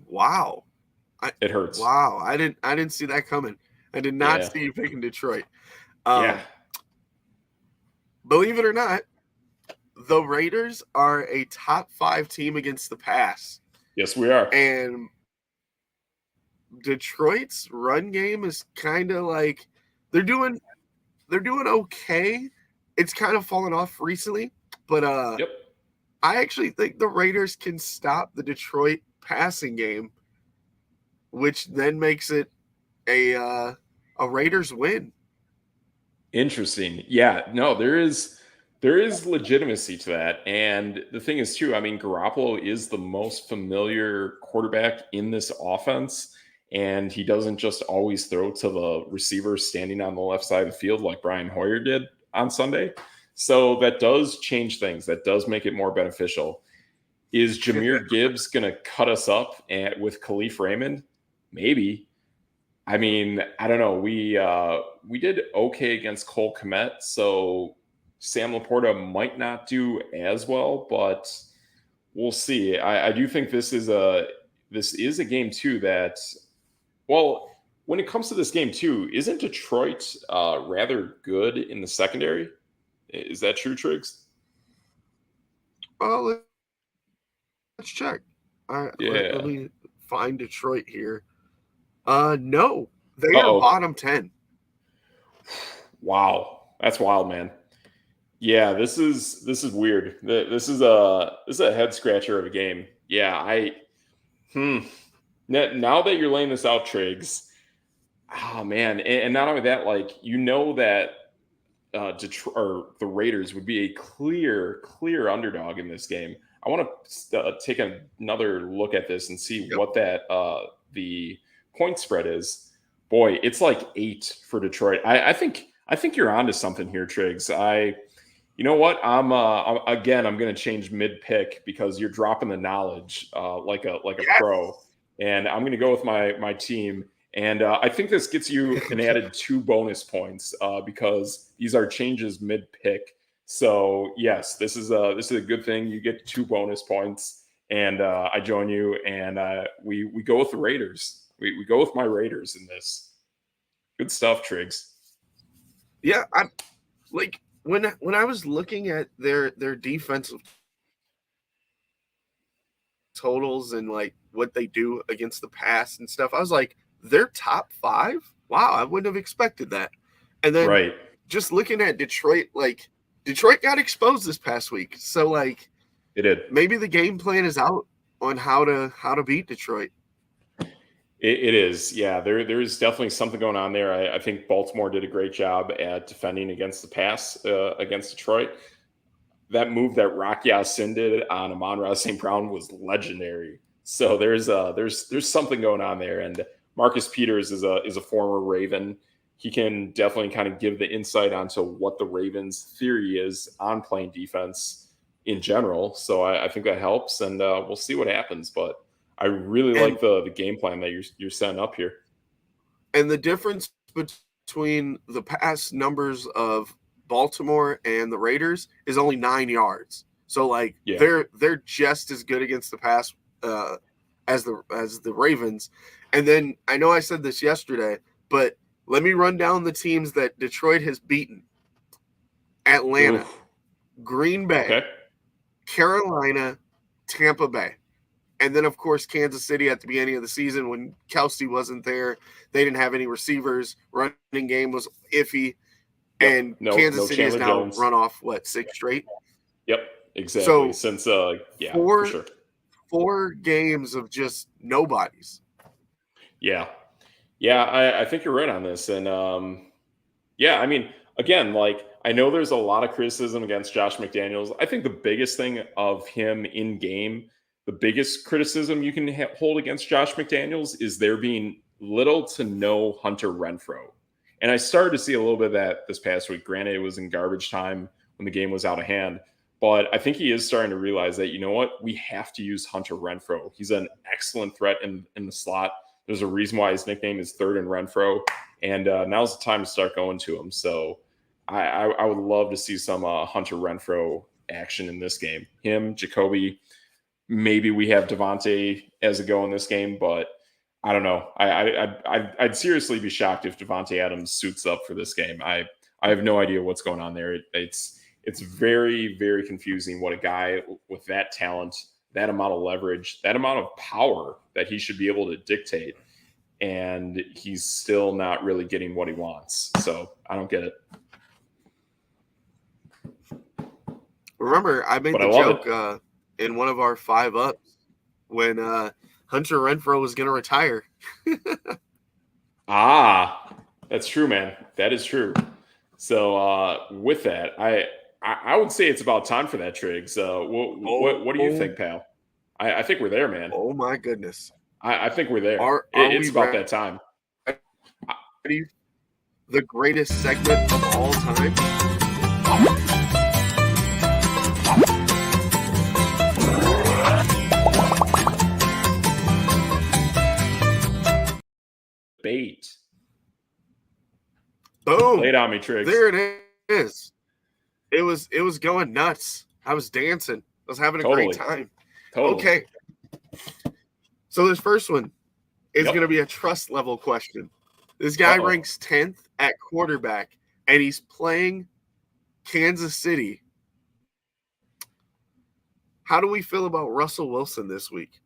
Wow. It hurts. Wow. I didn't see that coming. I did not see you picking Detroit. Believe it or not, the Raiders are a top 5 team against the pass. Yes, we are. And Detroit's run game is kind of like they're doing okay. It's kind of fallen off recently, but I actually think the Raiders can stop the Detroit passing game, which then makes it a Raiders win. Interesting. Yeah, no, there is There is legitimacy to that. And the thing is, too, I mean, Garoppolo is the most familiar quarterback in this offense. And he doesn't just always throw to the receiver standing on the left side of the field like Brian Hoyer did on Sunday. So that does change things. That does make it more beneficial. Is Jahmyr Gibbs going to cut us up with Khalif Raymond? Maybe. I mean, I don't know. We did okay against Cole Kmet, so Sam Laporta might not do as well, but we'll see. I do think this is a game too that, well, when it comes to this game too, isn't Detroit rather good in the secondary? Is that true, Triggs? Well, let's check. Yeah. Let me find Detroit here. No, they are Uh-oh. bottom 10. Wow, that's wild, man. Yeah, this is weird. This is a head scratcher of a game. Yeah, now that you're laying this out, Triggs. Oh man, and not only that, like that Detroit or the Raiders would be a clear underdog in this game. I want to take another look at this and see what that the point spread is. Boy, it's like 8 for Detroit. I think you're onto something here, Triggs. You know what? I'm going to change mid pick because you're dropping the knowledge like a pro, and I'm going to go with my team. And I think this gets you an added 2 bonus points because these are changes mid pick. So yes, this is a good thing. You get 2 bonus points, and I join you, and we go with the Raiders. We go with my Raiders in this. Good stuff, Triggs. Yeah, I like when I was looking at their defensive totals and like what they do against the pass and stuff, I was like, they're top 5? Wow, I wouldn't have expected that. And then just looking at Detroit, like Detroit got exposed this past week. So like it did. Maybe the game plan is out on how to beat Detroit. It is. Yeah, there's definitely something going on there. I think Baltimore did a great job at defending against the pass against Detroit. That move that Rock Ya-Sin did on Amon-Ra St. Brown was legendary. So there's something going on there. And Marcus Peters is a former Raven. He can definitely kind of give the insight onto what the Ravens' theory is on playing defense in general. So I think that helps, and we'll see what happens. But I really like the game plan that you're setting up here. And the difference between the pass numbers of Baltimore and the Raiders is only 9 yards. So like they're just as good against the pass as the Ravens. And then I know I said this yesterday, but let me run down the teams that Detroit has beaten. Atlanta, Green Bay, Carolina, Tampa Bay. And then, of course, Kansas City at the beginning of the season when Kelsey wasn't there. They didn't have any receivers. Running game was iffy. And Kansas City has now run off, 6 straight? Yep, exactly. So, since, for sure. 4 games of just nobodies. Yeah. Yeah, I think you're right on this. And, I mean, again, like, I know there's a lot of criticism against Josh McDaniels. I think the biggest thing of him in game, the biggest criticism you can hold against Josh McDaniels is there being little to no Hunter Renfrow. And I started to see a little bit of that this past week. Granted, it was in garbage time when the game was out of hand. But I think he is starting to realize that, you know what, we have to use Hunter Renfrow. He's an excellent threat in the slot. There's a reason why his nickname is Third and Renfrow. And now's the time to start going to him. So I would love to see some Hunter Renfrow action in this game. Him, Jacoby. Maybe we have Devontae as a go in this game, but I don't know. I'd seriously be shocked if Devontae Adams suits up for this game. I have no idea what's going on there. It's very, very confusing what a guy with that talent, that amount of leverage, that amount of power that he should be able to dictate, and he's still not really getting what he wants. So I don't get it. Remember, I made the joke in one of our 5-ups when Hunter Renfrow was going to retire. That's true, man. That is true. So with that, I would say it's about time for that, Triggs. What do you think, pal? I think we're there, man. Oh my goodness. I think we're there. Are It's we about that time. ready? The greatest segment of all time. Bait. Boom. Lay it on me, Triggs. There it is. It was going nuts. I was dancing. I was having a great time. Totally. Okay. So this first one is going to be a trust level question. This guy ranks 10th at quarterback, and he's playing Kansas City. How do we feel about Russell Wilson this week?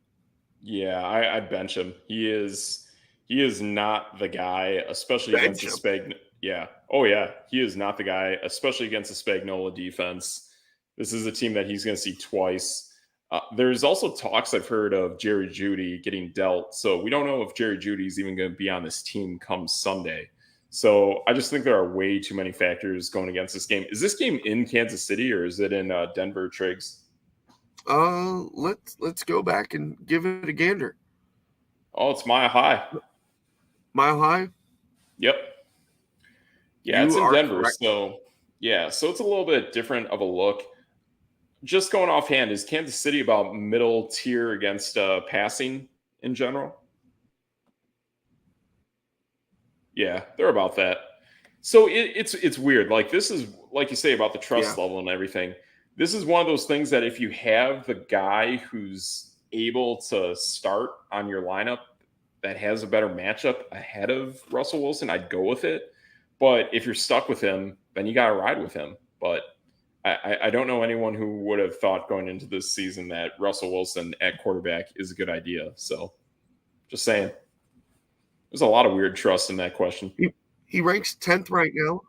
Yeah, I'd bench him. He is not the guy, especially against the Spagnola. Yeah. Oh, yeah. He is not the guy, especially against the Spagnola defense. This is a team that he's going to see twice. There's also talks I've heard of Jerry Jeudy getting dealt. So we don't know if Jerry Jeudy is even going to be on this team come Sunday. So I just think there are way too many factors going against this game. Is this game in Kansas City or is it in Denver, Triggs? Let's go back and give it a gander. Oh, it's Mile High. Mile High? Yep. Yeah, it's in Denver. Correct. So it's a little bit different of a look. Just going offhand, is Kansas City about middle tier against passing in general? Yeah, they're about that. So it's weird. Like, this is, like you say, about the trust level and everything. This is one of those things that if you have the guy who's able to start on your lineup that has a better matchup ahead of Russell Wilson, I'd go with it. But if you're stuck with him, then you got to ride with him. But I don't know anyone who would have thought going into this season that Russell Wilson at quarterback is a good idea. So just saying. There's a lot of weird trust in that question. He ranks 10th right now.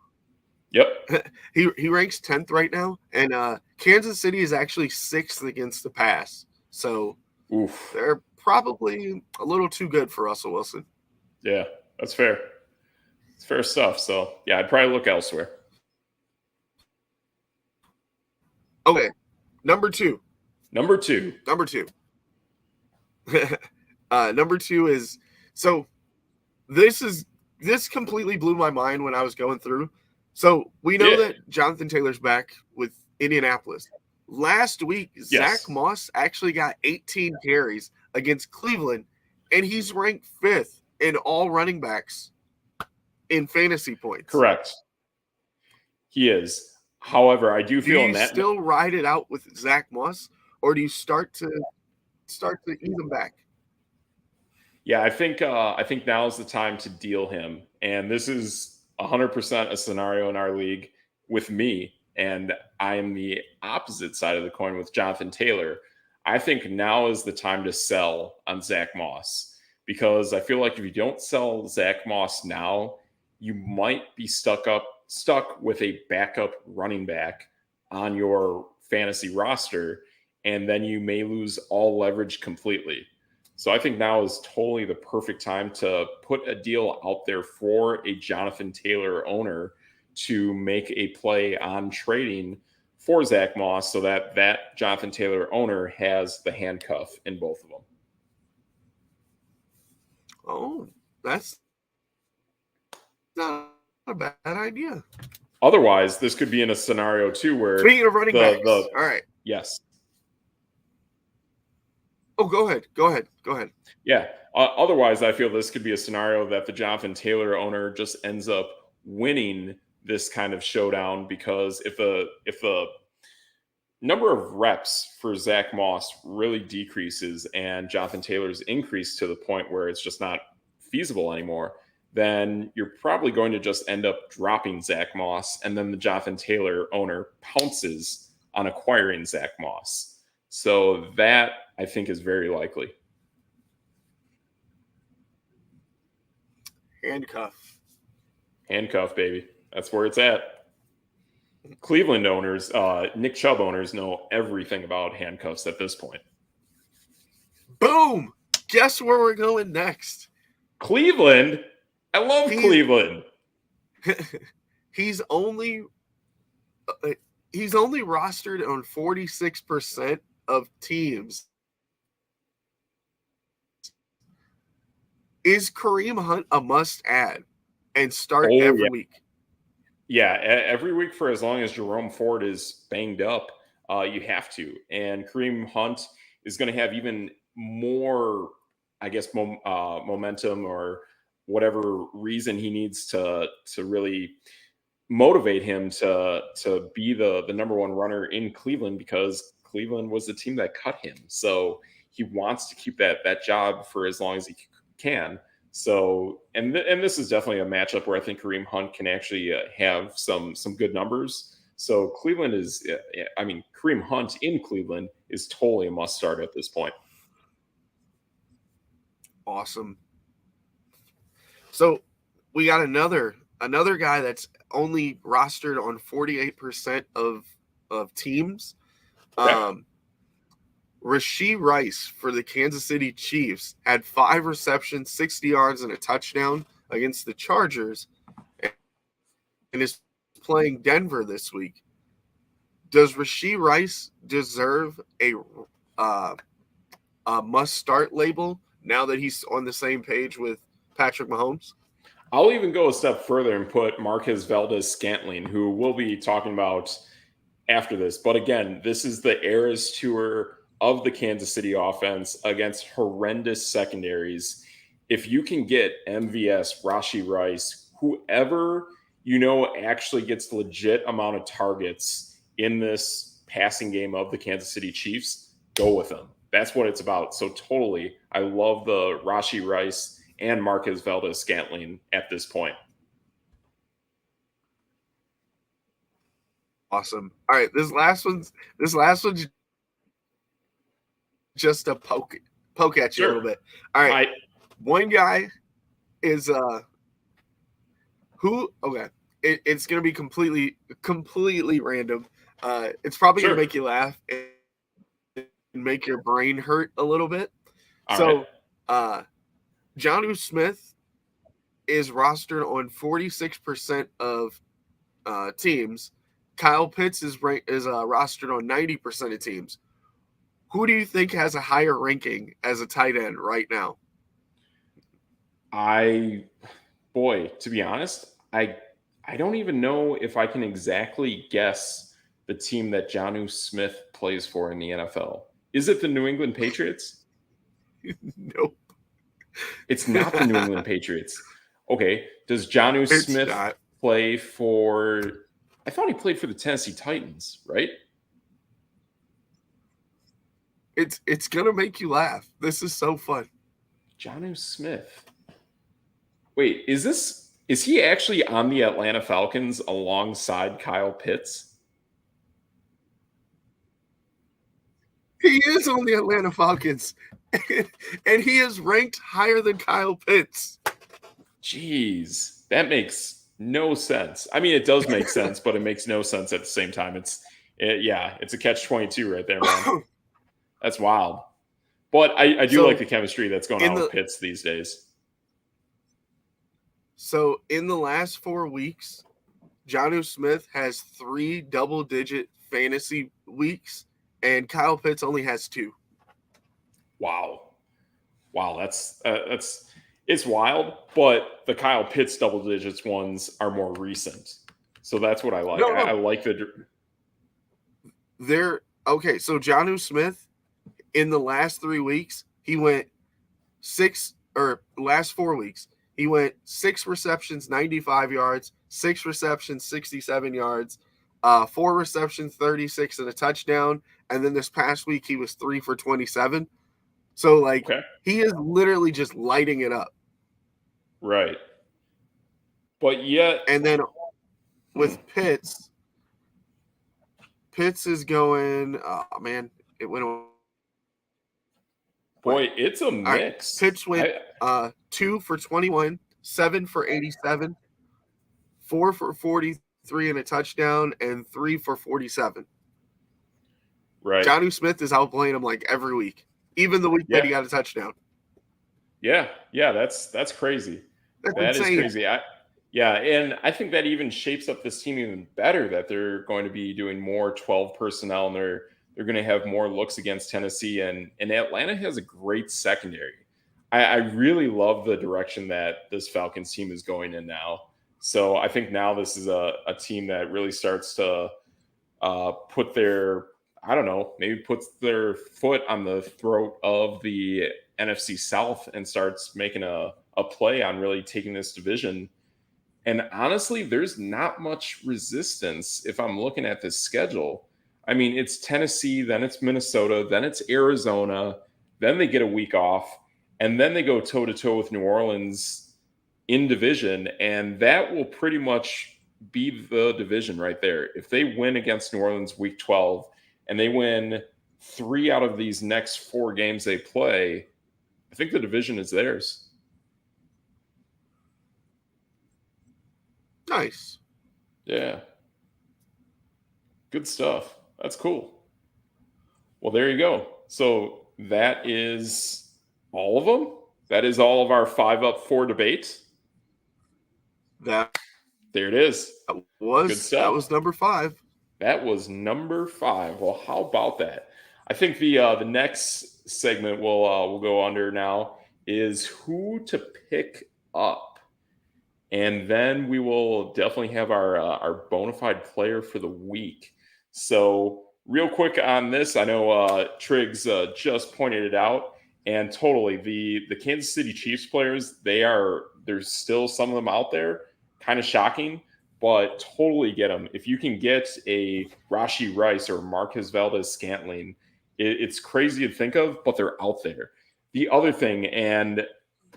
Yep. He ranks 10th right now. And Kansas City is actually 6th against the pass. So they're probably a little too good for Russell Wilson. Yeah, that's fair. It's fair stuff. So, yeah, I'd probably look elsewhere. Okay, number two. Number two is, so this completely blew my mind when I was going through. So we know that Jonathan Taylor's back with Indianapolis. Last week, Zach Moss actually got 18 carries against Cleveland, and he's ranked 5th in all running backs in fantasy points. Correct. He is. However, I do feel do you still ride it out with Zach Moss, or do you start to ease him back? Yeah, I think now is the time to deal him, and this is 100% a scenario in our league with me, and I am the opposite side of the coin with Jonathan Taylor. I think now is the time to sell on Zach Moss, because I feel like if you don't sell Zach Moss now, you might be stuck with a backup running back on your fantasy roster, and then you may lose all leverage completely. So I think now is totally the perfect time to put a deal out there for a Jonathan Taylor owner to make a play on trading for Zach Moss so that Jonathan Taylor owner has the handcuff in both of them. Oh, that's not a bad idea. Otherwise, this could be in a scenario too where speaking of running backs, all right. Yes. Oh, go ahead. Yeah. Otherwise, I feel this could be a scenario that the Jonathan Taylor owner just ends up winning this kind of showdown, because if the number of reps for Zach Moss really decreases and Jonathan Taylor's increased to the point where it's just not feasible anymore, then you're probably going to just end up dropping Zach Moss, and then the Jonathan Taylor owner pounces on acquiring Zach Moss. So that, I think, is very likely. Handcuff, baby. That's where it's at. Cleveland owners, Nick Chubb owners know everything about handcuffs at this point. Boom! Guess where we're going next? Cleveland? I love Cleveland. He's only he's only rostered on 46% of teams. Is Kareem Hunt a must-add and start every week? Yeah, every week for as long as Jerome Ford is banged up, you have to. And Kareem Hunt is going to have even more, I guess, momentum or whatever reason he needs to really motivate him to be the number one runner in Cleveland, because Cleveland was the team that cut him. So he wants to keep that job for as long as he can. So, and this is definitely a matchup where I think Kareem Hunt can actually have some good numbers. So Cleveland is, I mean, Kareem Hunt in Cleveland is totally a must start at this point. Awesome. So we got another guy that's only rostered on 48% of teams. Okay. Rashee Rice for the Kansas City Chiefs had 5 receptions, 60 yards, and a touchdown against the Chargers, and is playing Denver this week. Does Rashee Rice deserve a must-start label now that he's on the same page with Patrick Mahomes? I'll even go a step further and put Marquez Valdes-Scantling, who we'll be talking about after this. But again, this is the Eras Tour of the Kansas City offense against horrendous secondaries. If you can get MVS, Rashee Rice, whoever actually gets legit amount of targets in this passing game of the Kansas City Chiefs, go with them. That's what it's about. So totally, I love the Rashee Rice and Marquez Valdes-Scantling at this point. Awesome. All right, this last one's just a poke at you a little bit. All right. One guy is who? Okay, it's gonna be completely random. It's probably gonna make you laugh and make your brain hurt a little bit. Jonnu Smith is rostered on 46% of teams. Kyle Pitts is rostered on 90% of teams. Who do you think has a higher ranking as a tight end right now? To be honest, I don't even know if I can exactly guess the team that Jonnu Smith plays for in the NFL. Is it the New England Patriots? Nope. It's not the New England Patriots. Okay. Does Jonnu Smith play for... I thought he played for the Tennessee Titans, right? It's going to make you laugh. This is so fun. Jonnu Smith. Wait, is he actually on the Atlanta Falcons alongside Kyle Pitts? He is on the Atlanta Falcons, and he is ranked higher than Kyle Pitts. Jeez, that makes no sense. I mean, it does make sense, but it makes no sense at the same time. It's a catch-22 right there, man. That's wild. But I do like the chemistry that's going on with Pitts these days. So in the last 4 weeks, Jonnu Smith has 3 double-digit fantasy weeks, and Kyle Pitts only has 2. Wow, that's it's wild. But the Kyle Pitts double digits ones are more recent, so that's what I like. No. I like they're okay. So Jonnu Smith, in the last 3 weeks, he went 6 or last 4 weeks. He went 6 receptions, 95 yards, 6 receptions, 67 yards, 4 receptions, 36, and a touchdown. And then this past week, he was 3 for 27. So, he is literally just lighting it up. Right. But yet... And then with Pitts is going... Oh, man. It went away. Boy, it's a mix. Right. Pitts went 2 for 21, 7 for 87, 4 for 43 and a touchdown, and 3 for 47. Right. Jonnu Smith is outplaying him every week, even the week that he got a touchdown. Yeah, that's crazy. That is crazy. Yeah, and I think that even shapes up this team even better that they're going to be doing more 12 personnel and they're going to have more looks against Tennessee and Atlanta has a great secondary. I really love the direction that this Falcons team is going in now. So I think now this is a team that really starts to put their, I don't know, maybe puts their foot on the throat of the NFC South and starts making a play on really taking this division. And honestly, there's not much resistance if I'm looking at this schedule. I mean, it's Tennessee, then it's Minnesota, then it's Arizona, then they get a week off, and then they go toe to toe with New Orleans in division. And that will pretty much be the division right there. If they win against New Orleans week 12 and they win 3 out of these next 4 games they play, I think the division is theirs. Nice. Yeah. Good stuff. That's cool. Well, there you go. So that is all of them. That is all of our 5 up 4 debate. There it is. Good stuff. That was number 5. That was number 5. Well, how about that? I think the next segment we'll go under now is who to pick up. And then we will definitely have our bona fide player for the week. So real quick on this, I know Triggs just pointed it out, and totally the Kansas City Chiefs players, there's still some of them out there, kind of shocking, but totally get them. If you can get a Rashee Rice or Marquez Valdez-Scantling, it's crazy to think of, but they're out there. The other thing, and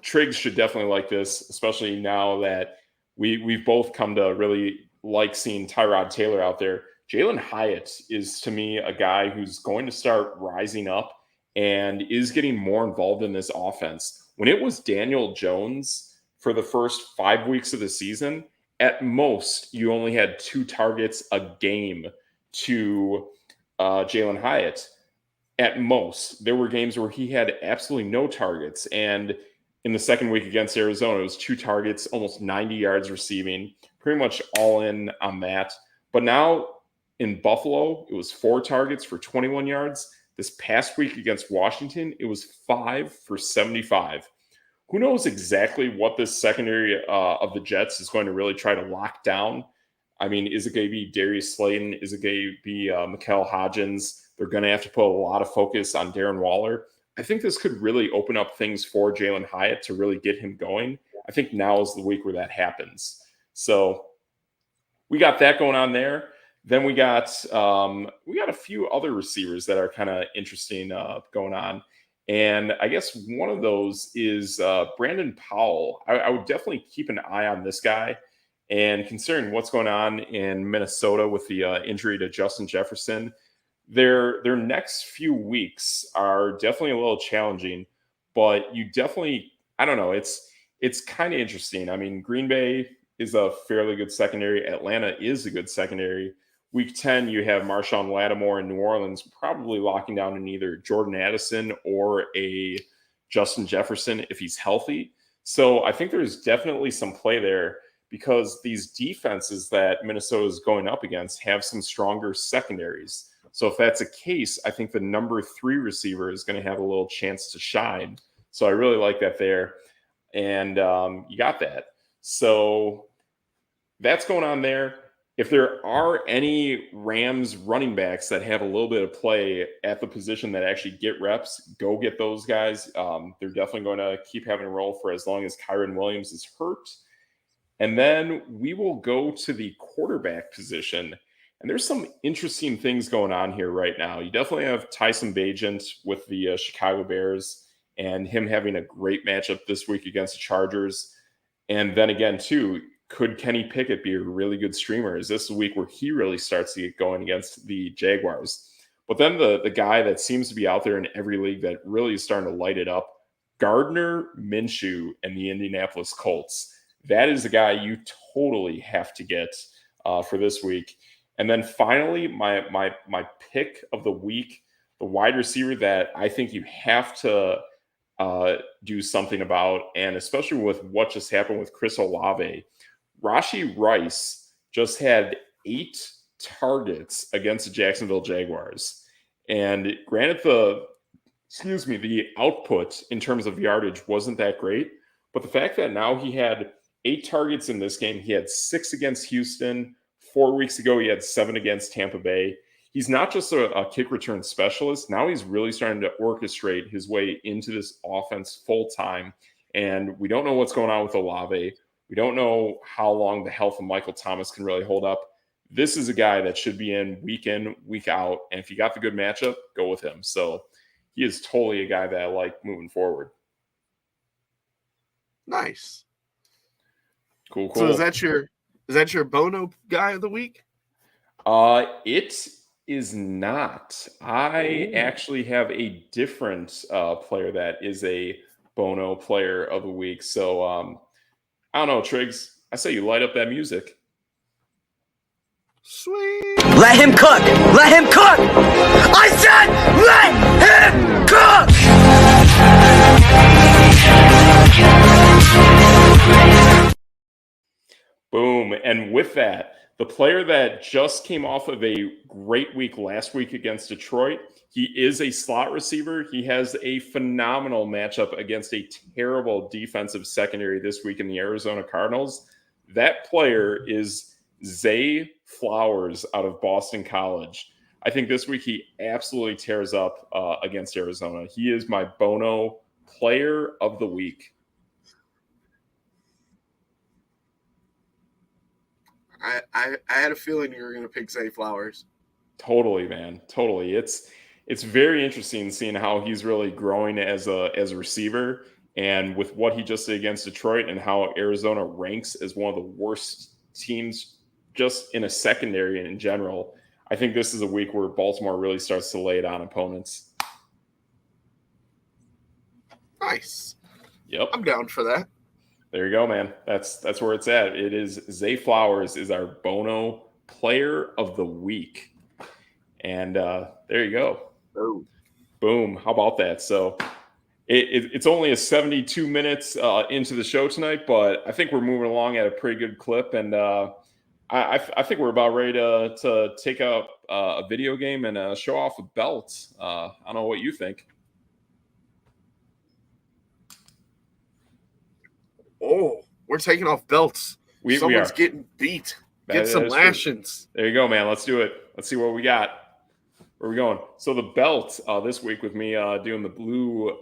Triggs should definitely like this, especially now that we've both come to really like seeing Tyrod Taylor out there. Jalen Hyatt is, to me, a guy who's going to start rising up and is getting more involved in this offense. When it was Daniel Jones for the first 5 weeks of the season, at most, you only had 2 targets a game to Jalen Hyatt. At most, there were games where he had absolutely no targets. And in the second week against Arizona, it was 2 targets, almost 90 yards receiving, pretty much all in on that. But now in Buffalo, it was 4 targets for 21 yards. This past week against Washington, it was 5 for 75. Who knows exactly what this secondary of the Jets is going to really try to lock down? I mean, is it going to be Darius Slayton? Is it going to be Mikael Hodgins? They're going to have to put a lot of focus on Darren Waller. I think this could really open up things for Jalen Hyatt to really get him going. I think now is the week where that happens. So we got that going on there. Then we got a few other receivers that are kind of interesting going on. And I guess one of those is Brandon Powell. I would definitely keep an eye on this guy. And considering what's going on in Minnesota with the injury to Justin Jefferson, their next few weeks are definitely a little challenging. But you definitely, I don't know, it's kind of interesting. I mean, Green Bay is a fairly good secondary. Atlanta is a good secondary. Week 10, you have Marshawn Lattimore in New Orleans probably locking down in either Jordan Addison or a Justin Jefferson if he's healthy. So I think there's definitely some play there because these defenses that Minnesota is going up against have some stronger secondaries. So if that's a case, I think the number 3 receiver is going to have a little chance to shine. So I really like that there. And you got that. So that's going on there. If there are any Rams running backs that have a little bit of play at the position that actually get reps, go get those guys. They're definitely going to keep having a role for as long as Kyren Williams is hurt. And then we will go to the quarterback position. And there's some interesting things going on here right now. You definitely have Tyson Bagent with the Chicago Bears and him having a great matchup this week against the Chargers. And then again, too, could Kenny Pickett be a really good streamer? Is this a week where he really starts to get going against the Jaguars? But then the guy that seems to be out there in every league that really is starting to light it up, Gardner Minshew and the Indianapolis Colts. That is the guy you totally have to get for this week. And then finally, my pick of the week, the wide receiver that I think you have to do something about, and especially with what just happened with Chris Olave, Rashee Rice just had 8 targets against the Jacksonville Jaguars. And granted, the output in terms of yardage wasn't that great. But the fact that now he had 8 targets in this game, he had 6 against Houston. 4 weeks ago, he had 7 against Tampa Bay. He's not just a kick return specialist. Now he's really starting to orchestrate his way into this offense full time. And we don't know what's going on with Olave. We don't know how long the health of Michael Thomas can really hold up. This is a guy that should be in, week out. And if you got the good matchup, go with him. So he is totally a guy that I like moving forward. Nice. Cool. So is that your Bono guy of the week? It is not. I actually have a different player that is a Bono player of the week. So I don't know, Triggs. I say you light up that music. Sweet. Let him cook. Let him cook. I said let him cook. Boom. And with that, the player that just came off of a great week last week against Detroit, he is a slot receiver. He has a phenomenal matchup against a terrible defensive secondary this week in the Arizona Cardinals. That player is Zay Flowers out of Boston College. I think this week he absolutely tears up against Arizona. He is my Bono player of the week. I had a feeling you were going to pick Zay Flowers. Totally, man. Totally. It's very interesting seeing how he's really growing as a receiver, and with what he just did against Detroit and how Arizona ranks as one of the worst teams just in a secondary and in general. I think this is a week where Baltimore really starts to lay it on opponents. Nice. Yep. I'm down for that. There you go, man. That's where it's at. It is Zay Flowers is our Bono player of the week. And there you go. Oh. Boom. How about that? So it's only a 72 minutes into the show tonight, but I think we're moving along at a pretty good clip. And I think we're about ready to take up a video game and show off a belt. I don't know what you think. Oh, we're taking off belts. Someone's getting beat. Get some lashings. There you go, man. Let's do it. Let's see what we got. Where are we going? So the belt this week with me doing the blue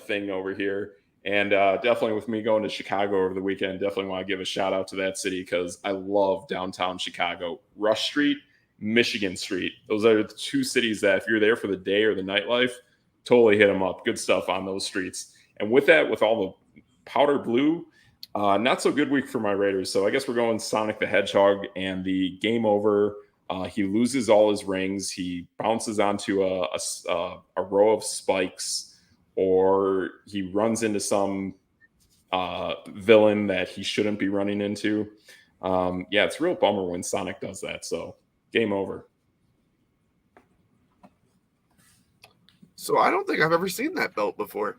thing over here, and definitely with me going to Chicago over the weekend. Definitely want to give a shout out to that city because I love downtown Chicago. Rush Street, Michigan Street. Those are the 2 cities that if you're there for the day or the nightlife, totally hit them up. Good stuff on those streets. And with that, with all the powder blue, not so good week for my Raiders. So I guess we're going Sonic the Hedgehog and the game over. He loses all his rings. He bounces onto a row of spikes, or he runs into some villain that he shouldn't be running into. Yeah, it's a real bummer when Sonic does that. So game over. So I don't think I've ever seen that belt before.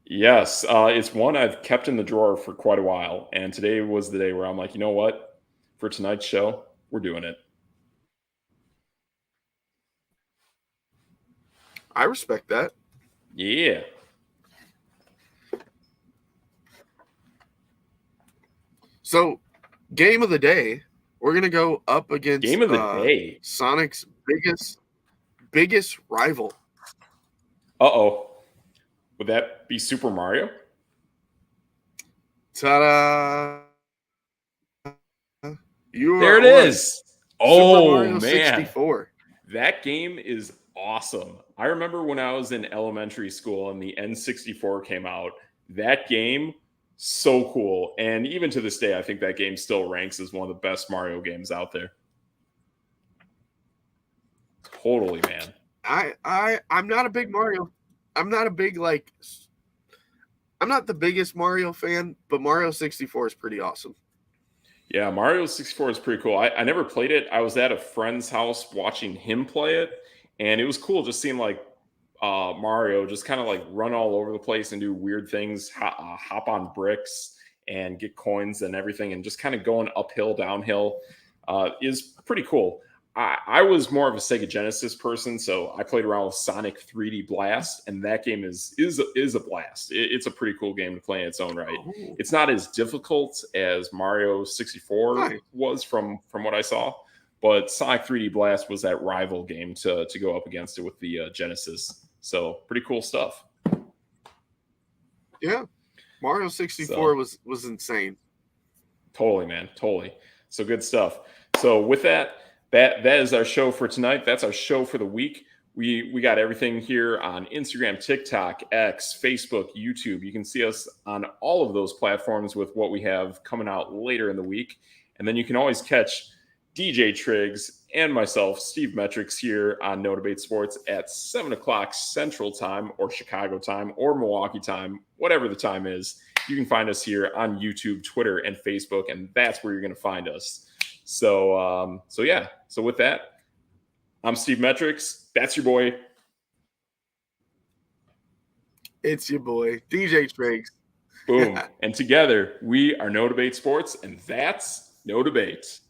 Yes, it's one I've kept in the drawer for quite a while. And today was the day where I'm like, you know what? For tonight's show, we're doing it. I respect that. Yeah. So, game of the day, we're going to go up against game of the day. Sonic's biggest rival. Uh-oh. Would that be Super Mario? Ta-da! There it is. Oh, Super Mario man. 64. That game is awesome. I remember when I was in elementary school and the N64 came out. That game, so cool. And even to this day, I think that game still ranks as one of the best Mario games out there. Totally, man. I'm not a big Mario. I'm not the biggest Mario fan, but Mario 64 is pretty awesome. Yeah, Mario 64 is pretty cool. I never played it. I was at a friend's house watching him play it, and it was cool just seeing like Mario just kind of like run all over the place and do weird things, hop on bricks. and get coins and everything, and just kind of going uphill, downhill is pretty cool. I was more of a Sega Genesis person, so I played around with Sonic 3D Blast, and that game is a blast. It's a pretty cool game to play in its own right. Oh. It's not as difficult as Mario 64 was from what I saw, but Sonic 3D Blast was that rival game to go up against it with the Genesis. So pretty cool stuff. Yeah, Mario 64 was insane. Totally, man, totally. So good stuff. So with that is our show for tonight. That's our show for the week. We got everything here on Instagram, TikTok, X, Facebook, YouTube. You can see us on all of those platforms with what we have coming out later in the week. And then you can always catch DJ Triggs and myself, Steve M3TR1CS, here on No Debate Sports at 7 o'clock Central Time or Chicago time or Milwaukee time, whatever the time is. You can find us here on YouTube, Twitter, and Facebook, and that's where you're going to find us. So yeah. So with that, I'm Steve M3TR1CS. That's your boy. It's your boy, DJ Triggs. Boom. And together, we are No Debate Sports, and that's No Debate.